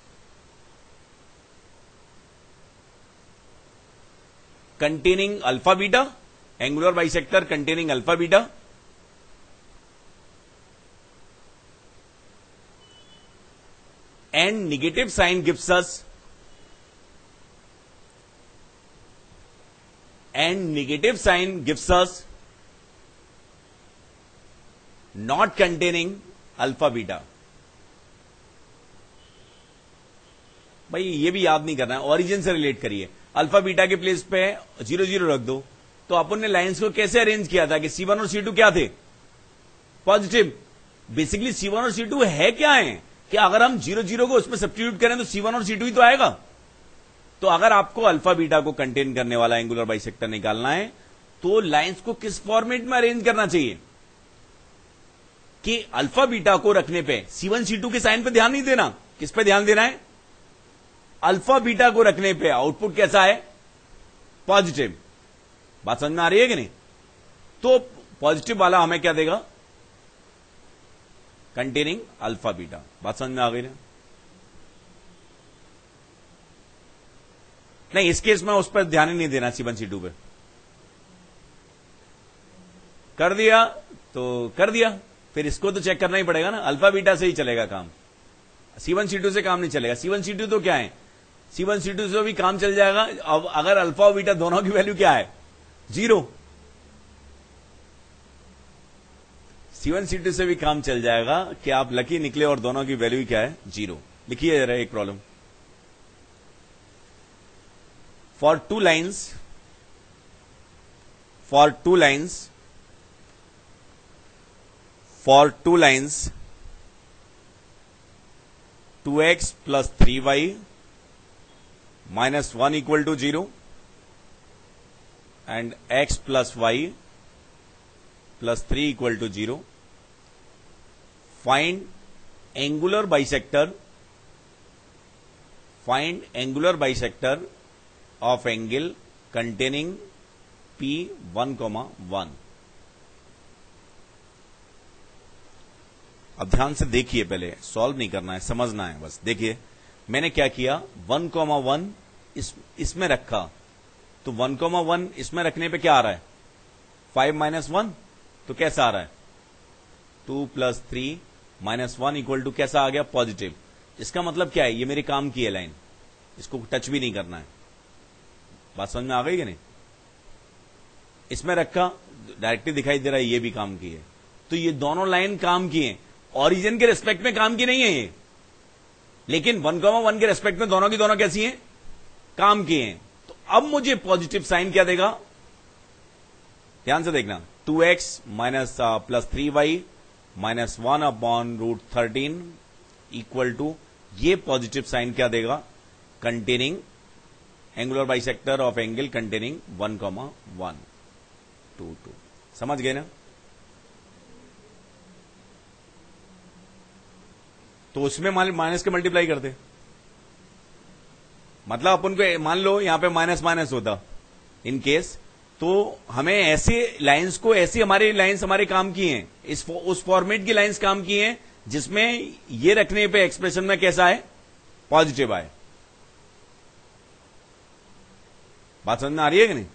containing alpha beta, angular bisector containing alpha beta, and negative sign gives us not containing alpha beta. भाई ये भी याद नहीं करना है, ओरिजिन से रिलेट करिए। अल्फा बीटा के प्लेस पे 0 0 रख दो। तो अपन ने लाइंस को कैसे अरेंज किया था कि C1 और C2 क्या थे? पॉजिटिव। बेसिकली C1 और C2 है क्या है कि अगर हम 0 0 को उसमें सब्स्टिट्यूट करें तो C1 और C2 ही तो आएगा। तो अगर आपको अल्फा बीटा को कंटेन करने वाला एंगुलर बाइसेक्टर निकालना है तो लाइंस को किस फॉर्मेट में अरेंज करना चाहिए कि अल्फा बीटा को रखने पे C1 C2 के साइन पे ध्यान नहीं देना। किस पे ध्यान देना है? अल्फा बीटा को रखने पे आउटपुट कैसा है? पॉजिटिव। बात समझ में आ रही है कि नहीं? तो पॉजिटिव वाला हमें क्या देगा? Containing alpha beta. बात समझ में आ गई ना? नहीं, इस केस में उस पर ध्यान ही नहीं देना। C1 C2 पे कर दिया तो कर दिया, फिर इसको तो चेक करना ही पड़ेगा ना। अल्फा बीटा से ही चलेगा काम, C1 C2 से काम नहीं चलेगा। C1 C2 तो क्या है? C1 C2 से भी काम चल जाएगा अब अगर अल्फा और बीटा दोनों की वैल्यू क्या है? 0। C1 C2 से भी काम चल जाएगा कि आप लकी निकले और दोनों की वैल्यू क्या है? 0। लिखिए जरा एक problem. For two lines 2x plus 3y minus 1 equal to 0 and x plus y plus 3 equal to 0, find angular bisector of angle containing P1,1। अब ध्यान से देखिए, पहले सॉल्व नहीं करना है, समझना है बस। देखिए मैंने क्या किया, 1,1 इसमें रखा तो 1,1 इसमें रखने पे क्या आ रहा है? 5 - 1। तो कैसा आ रहा है? 2 + 3 - 1 इक्वल टू कैसा आ गया? पॉजिटिव। इसका मतलब क्या है? ये मेरे काम की है लाइन, इसको टच भी नहीं करना है। बात समझ में आ गई कि नहीं? इसमें रखा, डायरेक्टली दिखाई दे रहा है ये भी काम की है। तो ये दोनों लाइन काम की है, ओरिजिन के रेस्पेक्ट में काम की नहीं है ये, लेकिन 1,1 के रेस्पेक्ट में दोनों की दोनों कैसी हैं? काम की हैं। तो अब मुझे पॉजिटिव साइन क्या देगा? ध्यान से देखना, 2x plus 3y - 1/√13 equal to, ये पॉजिटिव साइन क्या देगा? Containing angular bisector of angle containing 1,122। समझ गए ना? तो उसमें माइनस के मल्टीप्लाई करते, मतलब अपन को मान लो यहां पे माइनस माइनस होता इन केस, तो हमें ऐसे लाइंस को, ऐसी हमारी लाइंस हमारे काम की हैं, उस फॉर्मेट की लाइंस काम की हैं जिसमें ये रखने पे एक्सप्रेशन में कैसा है? पॉजिटिव आए। बात समझ में आ रही है कि नहीं?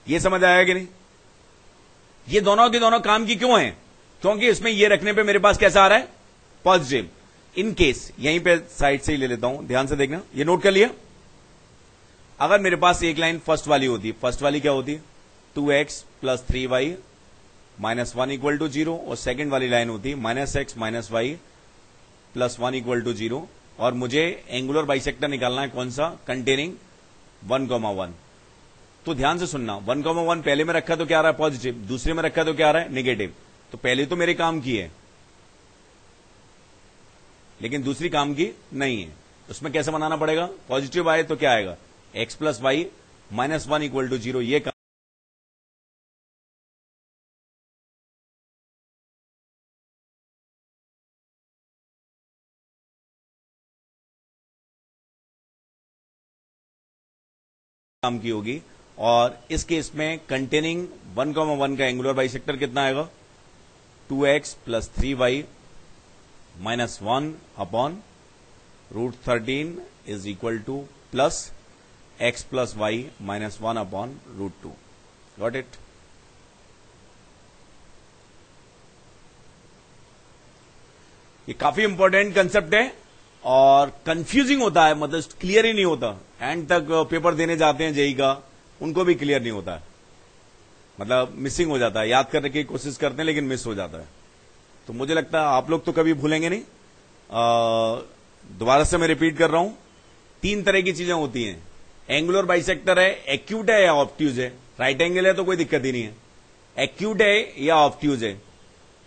ये समझ आया कि नहीं? ये दोनों के दोनों काम की क्यों हैं? क्योंकि इसमें ये रखने पे मेरे पास कैसा आ रहा है? पॉजिटिव। इन केस यहीं पे साइड से ही ले लेता हूं, ध्यान से देखना, ये नोट कर लिया। अगर मेरे पास एक लाइन फर्स्ट वाली होती, फर्स्ट वाली क्या होती? 2x plus 3y - 1 equal to 0, और सेकेंड वाली लाइन होती -x - y plus 1 equal to 0, और मुझे एंगुलर बाइसेक्टर निकालना है कौन सा? कंटेनिंग 1,1। तो ध्यान से सुनना, 1,1 पहले में रखा तो क्या आ रहा है? पॉजिटिव। दूसरे में रखा तो क्या आ रहा है? नेगेटिव। तो पहले तो मेरे काम की है, लेकिन दूसरी काम की नहीं है। उसमें कैसे बनाना पड़ेगा? पॉजिटिव आए तो क्या आएगा? x plus y - 1 equal to 0, ये काम की होगी। और इस केस में कंटेनिंग 1,1 का एंगुलर बाइसेक्टर कितना आएगा? 2x plus 3y - 1/√13 is equal to plus x plus y - 1/√2। Got it? ये काफी इंपॉर्टेंट कंसेप्ट है और कंफ्यूजिंग होता है, मतलब क्लियर ही नहीं होता। एंड तक पेपर देने जाते हैं जेई का, उनको भी क्लियर नहीं होता है, मतलब मिसिंग हो जाता है। याद करने की कोशिश करते हैं लेकिन मिस हो जाता है। तो मुझे लगता है आप लोग तो कभी भूलेंगे नहीं। दोबारा से मैं रिपीट कर रहा हूं, 3 तरह की चीजें होती हैं। एंगुलर बाइसेक्टर है, एक्यूट है या ऑब्ट्यूज है। राइट एंगल है तो कोई दिक्कत ही नहीं है, एक्यूट है या ऑब्ट्यूज है।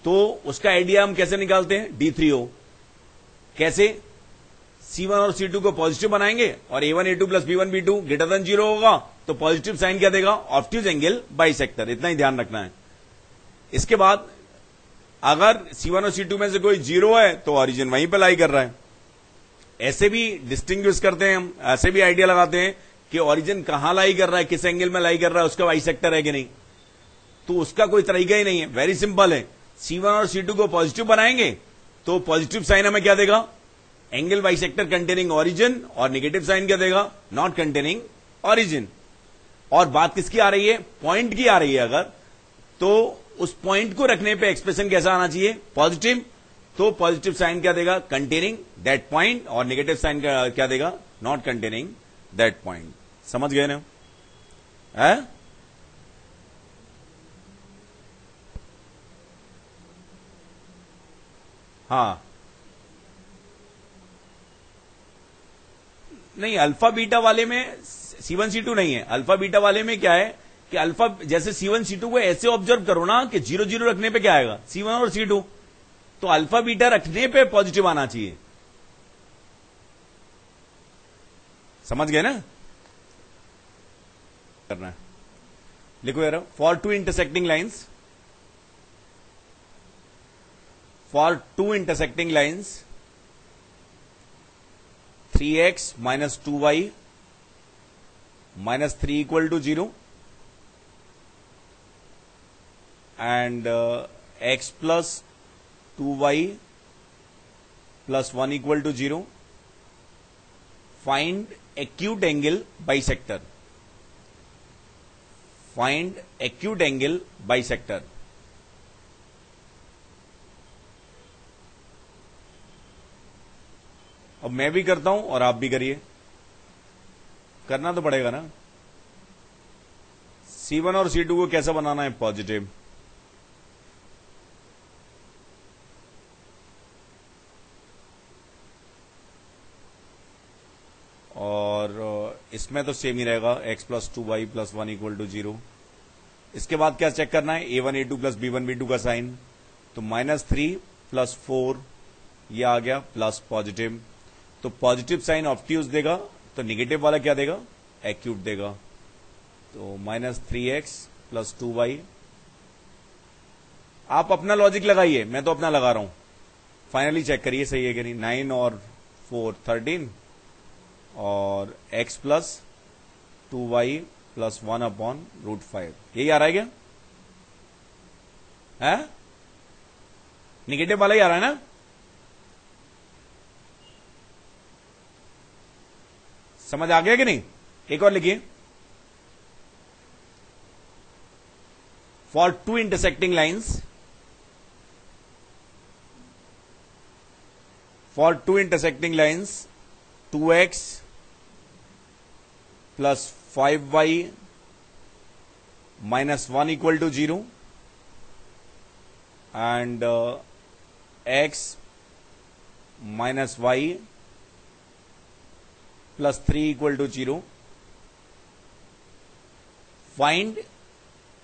तो उसका आइडिया हम कैसे निकालते हैं, D3O। कैसे, C1 और C2 को पॉजिटिव बनाएंगे और A1A2 plus B1 B2 greater than 0 होगा तो पॉजिटिव साइन क्या देगा, ऑब्ट्यूज एंगल बाइसेक्टर। इतना ही ध्यान रखना है। इसके बाद अगर C1 और C2 में से कोई 0 है तो ऑरिजिन वहीं पर लाई कर रहा है। ऐसे भी डिस्टिंग्विश करते हैं हम, ऐसे भी आइडिया लगाते हैं कि ऑरिजिन कहां लाई कर रहा है, किस एंगल में लाई कर रहा है, उसका बाइसेक्टर है कि नहीं। तो उसका कोई तरीका ही नहीं है, वेरी सिंपल है। C1 और C2 को पॉजिटिव बनाएंगे तो पॉजिटिव साइन हमें क्या देगा, एंगल बाइसेक्टर कंटेनिंग ऑरिजिन, और नेगेटिव साइन क्या देगा, नॉट कंटेनिंग ऑरिजिन। और बात किसकी आ रही है, पॉइंट की आ रही है। अगर तो उस पॉइंट को रखने पे एक्सप्रेशन कैसा आना चाहिए, पॉजिटिव। तो पॉजिटिव साइन क्या देगा, कंटेनिंग दैट पॉइंट, और नेगेटिव साइन क्या देगा, नॉट कंटेनिंग दैट पॉइंट। समझ गए ना, है? हाँ, नहीं, अल्फा बीटा वाले में C1 C2 नहीं है। अल्फा बीटा वाले में क्या है कि अल्फा, जैसे C1 C2 को ऐसे ऑब्जर्व करो ना कि 0 0 रखने पे क्या आएगा, C1 और C2। तो अल्फा बीटा रखने पे पॉजिटिव आना चाहिए। समझ गए ना, करना है। लिखो यार, for two intersecting lines, for two intersecting lines 3x minus 2y minus 3 equal to 0 and x plus 2y plus 1 equal to 0. Find acute angle bisector. Find acute angle bisector. अब मैं भी करता हूं और आप भी करिए, करना तो पड़ेगा ना। C1 और C2 को कैसा बनाना है, पॉजिटिव। और इसमें तो सेम ही रहेगा, x plus 2y plus 1 equal to 0। इसके बाद क्या चेक करना है, A1A2 प्लस B1 B2 का साइन। तो -3 प्लस 4 ये आ गया प्लस पॉजिटिव। तो पॉजिटिव साइन ऑब्ट्यूज देगा, तो निगेटिव वाला क्या देगा, एक्यूट देगा। तो -3x प्लस 2y। आप अपना लॉजिक लगाइए, मैं तो अपना लगा रहा हूं, फाइनली चेक करिए सही है कि नहीं। 9 और 4 13 और x plus 2y plus 1 upon √5, यही आ रहा है क्या, है? निगेटिव वाला ही आ रहा है ना। समझ आ गया कि नहीं? एक और लिखिए, for two intersecting lines, for two intersecting lines 2x plus 5y minus 1 equal to 0 and x minus y plus 3 equal to 0. Find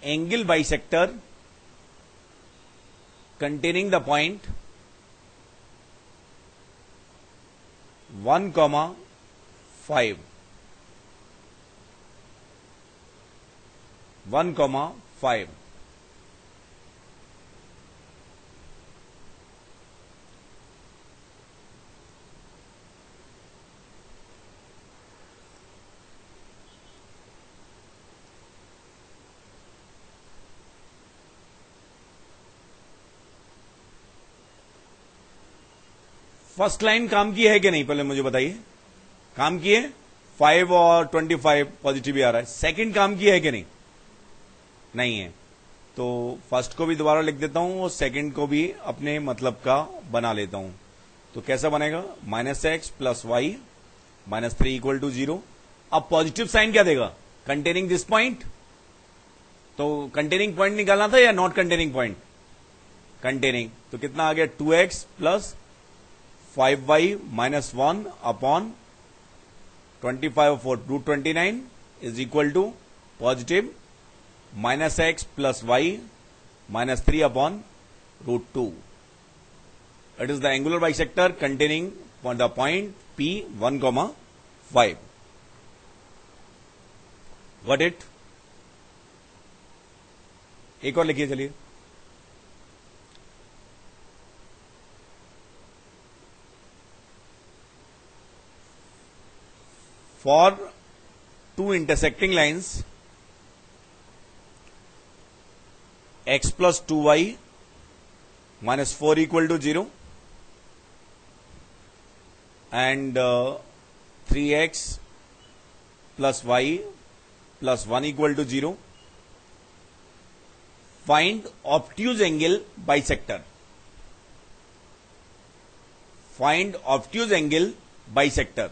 angle bisector containing the point 1,5. 1,5. First line काम की है कि नहीं, पहले मुझे बताइए। काम की है, 5 और 25 पॉजिटिव ही आ रहा है। सेकंड काम की है कि नहीं, नहीं है। तो फर्स्ट को भी दोबारा लिख देता हूं और सेकंड को भी अपने मतलब का बना लेता हूं। तो कैसा बनेगा, -x plus y -3 equal to 0। अब पॉजिटिव साइन क्या देगा, कंटेनिंग दिस पॉइंट, तो कंटेनिंग पॉइंट निकालना था या नॉट कंटेनिंग पॉइंट, कंटेनिंग, तो कितना आ गया 2x plus 5y -1 upon 25/4 √29 is equal to positive -x plus y -3 upon √2। It is the angular bisector containing the point P 1,5। Got it? एक और लिखिए चलिए। For two intersecting lines x plus 2y minus 4 equal to 0 and 3x plus y plus 1 equal to 0, find obtuse angle bisector. Find obtuse angle bisector.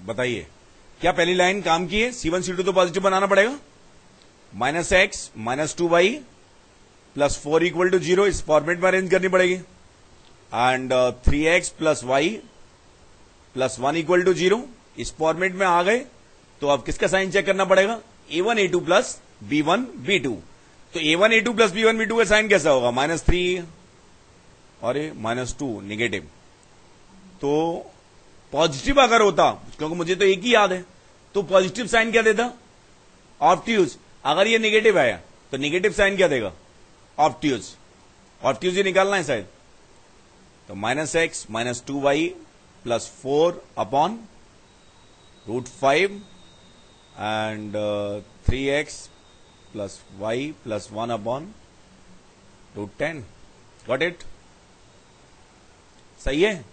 बताइए, क्या पहली line काम की है? C1 C2 तो पॉजिटिव बनाना पड़ेगा। -x -2y plus 4 equal to 0 इस format में अरेंज करनी पड़ेगी and 3x plus y plus 1 equal to 0 इस फॉर्मेट में आ गए। तो अब किसका साइन चेक करना पड़ेगा, a1 a2 plus b1 b2। तो a1 a2 plus b1 b2 का साइन कैसा होगा, -3 और -2 निगेटिव। तो पॉजिटिव अगर होता, क्योंकि मुझे तो एक ही याद है, तो पॉजिटिव साइन क्या देता, ऑब्ट्यूज। अगर ये निगेटिव आया तो निगेटिव साइन क्या देगा, ऑब्ट्यूज। ऑब्ट्यूज ये निकालना है शायद। तो -x -2y plus 4 upon √5 and 3x plus y plus 1 upon √10। Got it? सही है।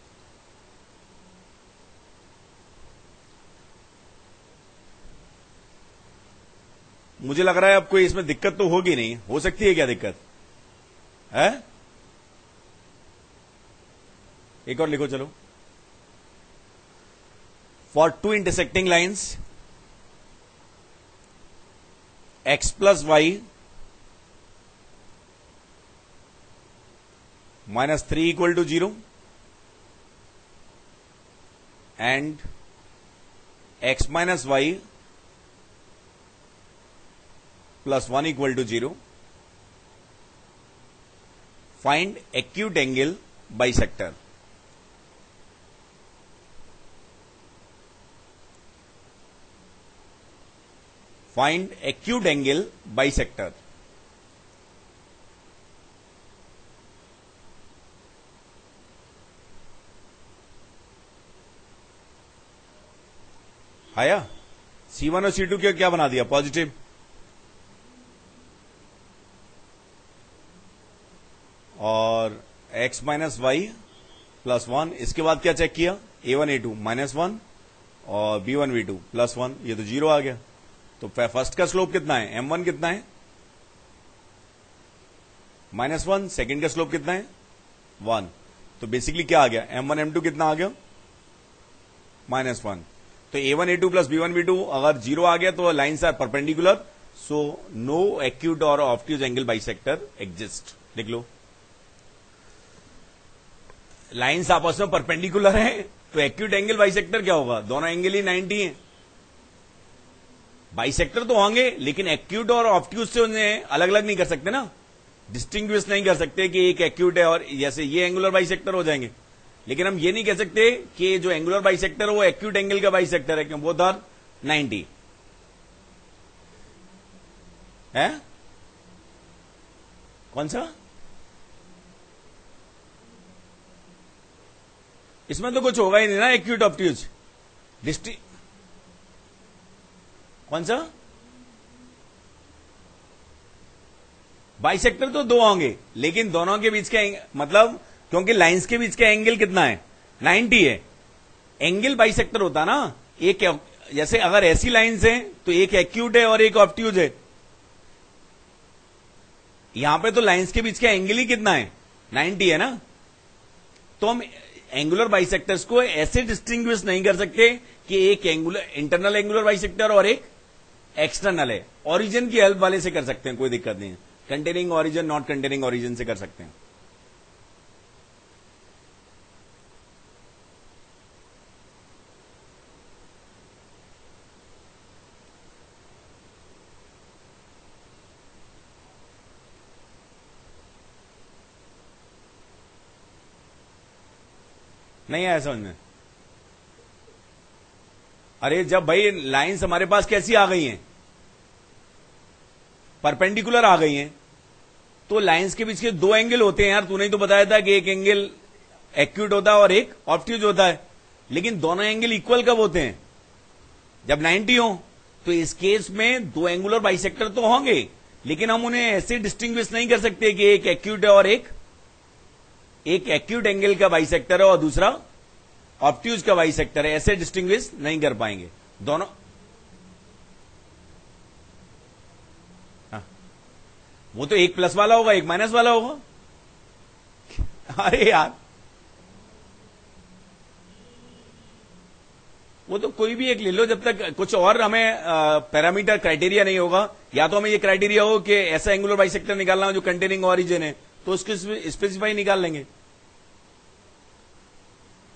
मुझे लग रहा है अब कोई इसमें दिक्कत तो होगी नहीं, हो सकती है क्या दिक्कत है? एक और लिखो चलो। For two intersecting lines x plus y -3 equal to 0 and x minus Y plus 1 equal to 0, find acute angle bisector. Find acute angle bisector. आया? C1 और C2 के क्या बना दिया, पॉजिटिव। और x माइनस वाई प्लस 1, इसके बाद क्या चेक किया, a1 a2 -1 और b1 b2 प्लस 1, ये तो 0 आ गया। तो फर्स्ट का स्लोप कितना है, m1 कितना है, -1। सेकंड का स्लोप कितना है, 1। तो बेसिकली क्या आ गया, m1 m2 कितना आ गया, -1। तो a1 a2 plus b1 b2 अगर 0 आ गया तो lines are perpendicular, so no acute और ऑब्ट्यूज एंगल बाइसेक्टर एग्जिस्ट। लिख लो, लाइन्स आपस में परपेंडिकुलर है तो एक्यूट एंगल बाइसेक्टर क्या होगा, दोनों एंगल ही 90 हैं। बाइसेक्टर तो होंगे लेकिन एक्यूट और ऑब्ट्यूज से उन्हें अलग अलग नहीं कर सकते ना, डिस्टिंग्विश नहीं कर सकते कि एक एक्यूट है और जैसे ये एंगुलर बाइसेक्टर हो जाएंगे। लेकिन हम ये नहीं कह सकते कि जो एंगुलर बाइसेक्टर है वो एक्यूट एंगल का बाइसेक्टर है, क्योंकि वो था 90 है। कौन सा, इसमें तो कुछ होगा ही नहीं ना, एक्यूट ऑब्ट्यूज डिस्टिंग। कौन सा, बाइसेक्टर तो दो होंगे लेकिन दोनों के बीच के मतलब क्योंकि लाइंस के बीच का एंगल कितना है, 90 है। एंगल बाइसेक्टर होता ना, एक जैसे अगर ऐसी लाइंस हैं तो एक एक्यूट है और एक ऑब्ट्यूज है। यहां पे तो लाइंस के बीच का एंगल ही कितना है, 90 है ना। तो हम एंगुलर बाइसेक्टर्स को ऐसे डिस्टिंग्विश नहीं कर सकते कि एक एंगुलर इंटरनल एंगुलर बाइसेक्टर और एक एक्सटर्नल है। ओरिजिन की हेल्प वाले से कर सकते हैं, कोई दिक्कत नहीं है। Containing origin, not containing origin से कर सकते हैं। नहीं आया समझ में? अरे जब भाई लाइंस हमारे पास कैसी आ गई हैं, परपेंडिकुलर आ गई हैं, तो लाइंस के बीच के दो एंगल होते हैं यार। तूने ही तो बताया था कि एक एंगल एक्यूट होता है और एक ऑब्ट्यूज होता है। लेकिन दोनों एंगल इक्वल कब होते हैं, जब 90 हो। तो इस केस में दो एंगुलर बाइसेक्टर तो होंगे, लेकिन हम उन्हें ऐसे डिस्टिंग्विश नहीं कर सकते कि एक एक्यूट है और एक एक्यूट एंगल का बाइसेक्टर है और दूसरा ऑब्ट्यूज का बाइसेक्टर है। ऐसे डिस्टिंग्विश नहीं कर पाएंगे दोनों। हाँ, वो तो एक प्लस वाला होगा, एक माइनस वाला होगा। अरे यार, वो तो कोई भी एक ले लो, जब तक कुछ और हमें पैरामीटर क्राइटेरिया नहीं होगा। या तो हमें ये क्राइटेरिया हो कि ऐसा एंगुलर बाइसेक्टर निकालना हो जो कंटेनिंग ओरिजिन है, तो उसको स्पेसिफाई निकाल लेंगे।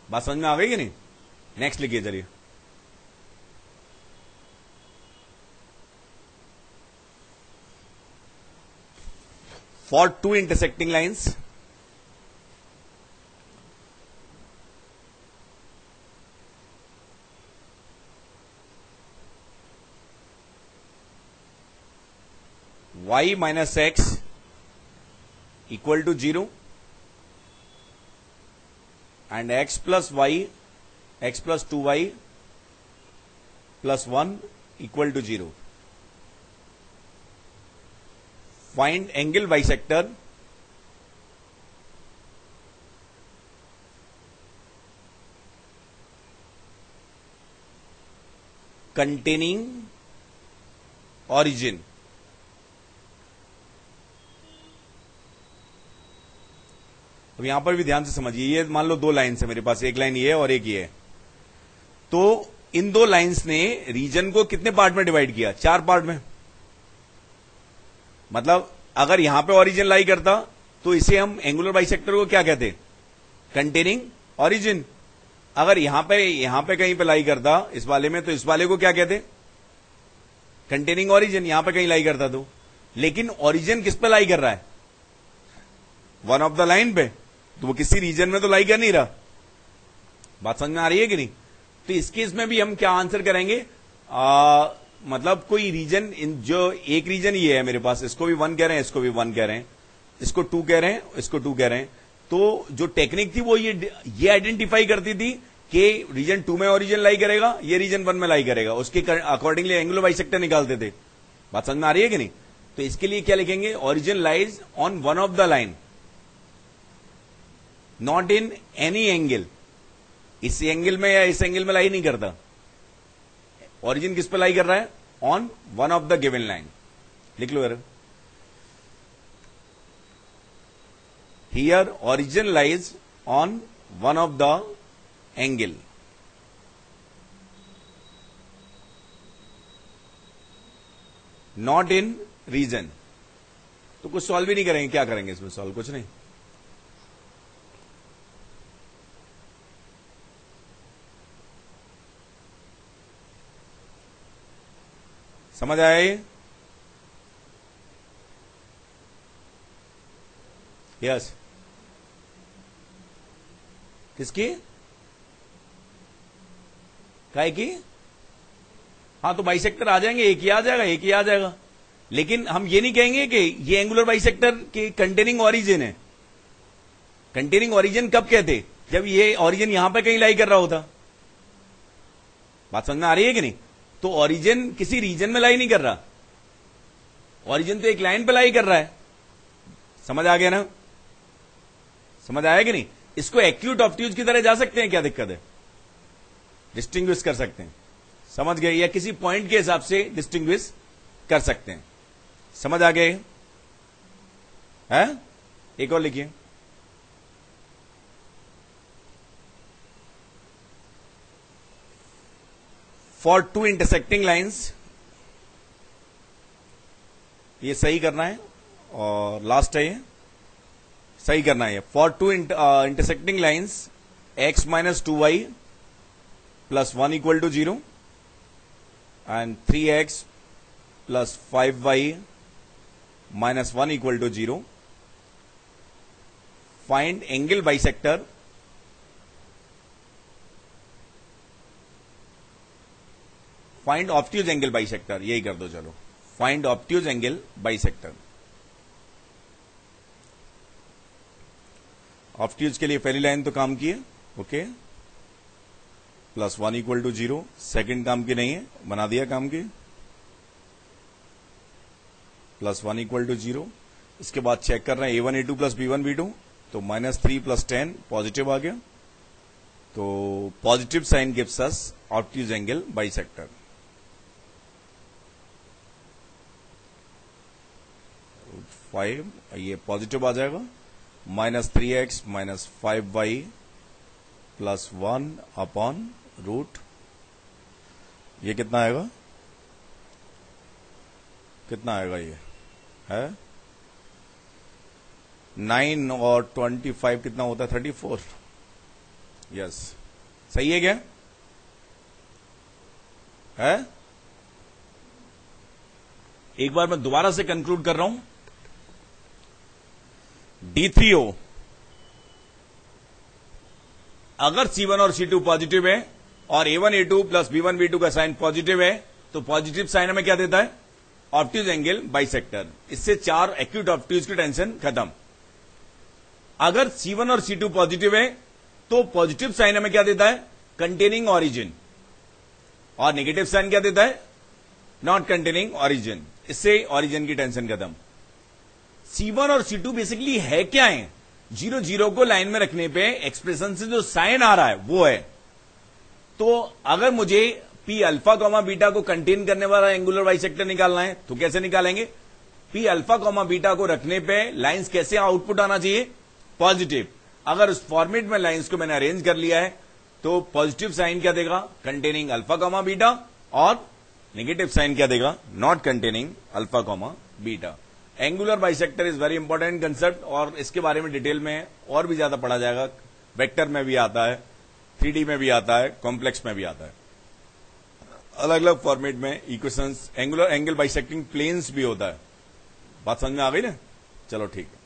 बात समझ में आ गई कि नहीं? नेक्स्ट लिखिए चलिए। For two intersecting lines, y minus x equal to 0 and x plus y, x plus 2y plus 1 equal to 0. Find angle bisector containing origin. अब यहां पर भी ध्यान से समझिए। ये मान लो दो लाइन्स है मेरे पास, एक लाइन ये है और एक ये है। तो इन दो लाइन्स ने रीजन को कितने पार्ट में डिवाइड किया, 4 पार्ट में। मतलब अगर यहां पे ओरिजिन लाई करता तो इसे हम एंगुलर बाइसेक्टर को क्या कहते, कंटेनिंग ओरिजिन। अगर यहां पे कहीं पे लाई करता इस वाले में, तो इस वाले को क्या कहते, कंटेनिंग ओरिजिन। यहां पे कहीं लाई करता तो, लेकिन ओरिजिन किस पे लाई कर रहा है, वन ऑफ द लाइन पे, तो वो किसी रीजन में तो लाई कर नहीं रहा। बात समझ में आ रही है कि नहीं? तो इस केस में भी हम क्या आंसर करेंगे, मतलब कोई रीजन, जो एक रीजन ये है मेरे पास, इसको भी 1 कह रहे हैं, इसको भी 1 कह रहे हैं, इसको 2 कह रहे हैं, इसको 2 कह रहे हैं। तो जो टेक्निक थी वो ये आइडेंटिफाई करती थी कि रीजन 2 में ओरिजिन लाई करेगा, ये रीजन 1 में लाई करेगा, उसके अकॉर्डिंगली एंगुलर बाइसेक्टर निकालते थे। बात समझ में आ रही है कि नहीं? तो इसके लिए क्या लिखेंगे, origin lies on one of the line, not in any angle. इस एंगल में या इस एंगल में लाई नहीं करता। ओरिजिन किस पे लाई कर रहा है, on one of the given line. लिख लो यार, here origin lies on one of the angle, not in region. तो कुछ सॉल्व भी नहीं करेंगे, क्या करेंगे इसमें सॉल्व, कुछ नहीं। समझ आया ये? यस। किसकी, काय की? हाँ, तो बाइसेक्टर आ जाएंगे, एक ही आ जाएगा, एक ही आ जाएगा। लेकिन हम ये नहीं कहेंगे कि ये एंगुलर बाइसेक्टर की कंटेनिंग ओरिजिन है। कंटेनिंग ओरिजिन कब कहते, जब ये ओरिजिन यहां पे कहीं लाई कर रहा होता। बात समझ में आ रही है कि नहीं? तो ओरिजिन किसी रीजन में लाई नहीं कर रहा, ओरिजिन तो एक लाइन पे लाई कर रहा है। समझ आ गया ना? समझ आया कि नहीं? इसको एक्यूट ऑब्ट्यूज की तरह जा सकते हैं, क्या दिक्कत है? डिस्टिंग्विश कर सकते हैं, समझ गए? या किसी पॉइंट के हिसाब से डिस्टिंग्विश कर सकते हैं, समझ आ गए? है? एक और लिखिए। फॉर टू इंटरसेक्टिंग लाइन्स, ये सही करना है और लास्ट है, ये सही करना है। For two intersecting lines x minus 2y plus 1 equal to 0 and 3x plus 5y minus 1 equal to 0, find angle bisector find obtuse angle bisector, यही कर दो चलो, find obtuse angle bisector. Obtuse के लिए पहली लाइन तो काम की है, okay, plus 1 equal to 0, second काम की नहीं है, बना दिया काम की, प्लस 1 इक्वल टू 0। इसके बाद चेक कर रहे हैं a1 a2 plus b1 b2, तो माइनस 3 प्लस 10 पॉजिटिव आ गया, तो positive sign gives us obtuse angle bisector. ये पॉजिटिव आ जाएगा, minus 3x minus 5y plus 1 upon root, ये कितना आएगा? कितना आएगा? ये है 9 और 25 कितना होता है? 34। यस, सही है क्या? है? एक बार मैं दोबारा से कंक्लूड कर रहा हूं। D3O अगर C1 और C2 पॉजिटिव है और A1 A2 plus B1 B2 का साइन पॉजिटिव है, तो पॉजिटिव साइन हमें क्या देता है? Obtuse angle bisector. इससे 4 एक्यूट ऑब्ट्यूज की टेंशन खत्म। अगर C1 और C2 पॉजिटिव है तो पॉजिटिव साइन हमें क्या देता है? कंटेनिंग ऑरिजिन, और नेगेटिव साइन क्या देता है? Not containing origin. इससे ऑरिजिन की टेंशन खत्म। C1 और C2 बेसिकली है क्या है? 0 0 को लाइन में रखने पे एक्सप्रेशन से जो साइन आ रहा है वो है। तो अगर मुझे P अल्फा कॉमा बीटा को कंटेन करने वाला एंगुलर बाइसेक्टर निकालना है तो कैसे निकालेंगे? P अल्फा कॉमा बीटा को रखने पे लाइंस कैसे आउटपुट आना चाहिए? पॉजिटिव। अगर उस फॉर्मेट में लाइंस को मैंने अरेंज कर लिया है तो पॉजिटिव साइन क्या देगा? कंटेनिंग अल्फा कॉमा बीटा, और नेगेटिव साइन क्या देगा? Not containing alpha comma beta. Angular bisector is very important concept, और इसके बारे में डिटेल में और भी ज्यादा पढ़ा जाएगा। वेक्टर में भी आता है, 3D में भी आता है, कॉम्प्लेक्स में भी आता है, अलग अलग फॉर्मेट में equations. Angular angle bisecting planes भी होता है। बात समझ में आ गई ना? चलो ठीक है।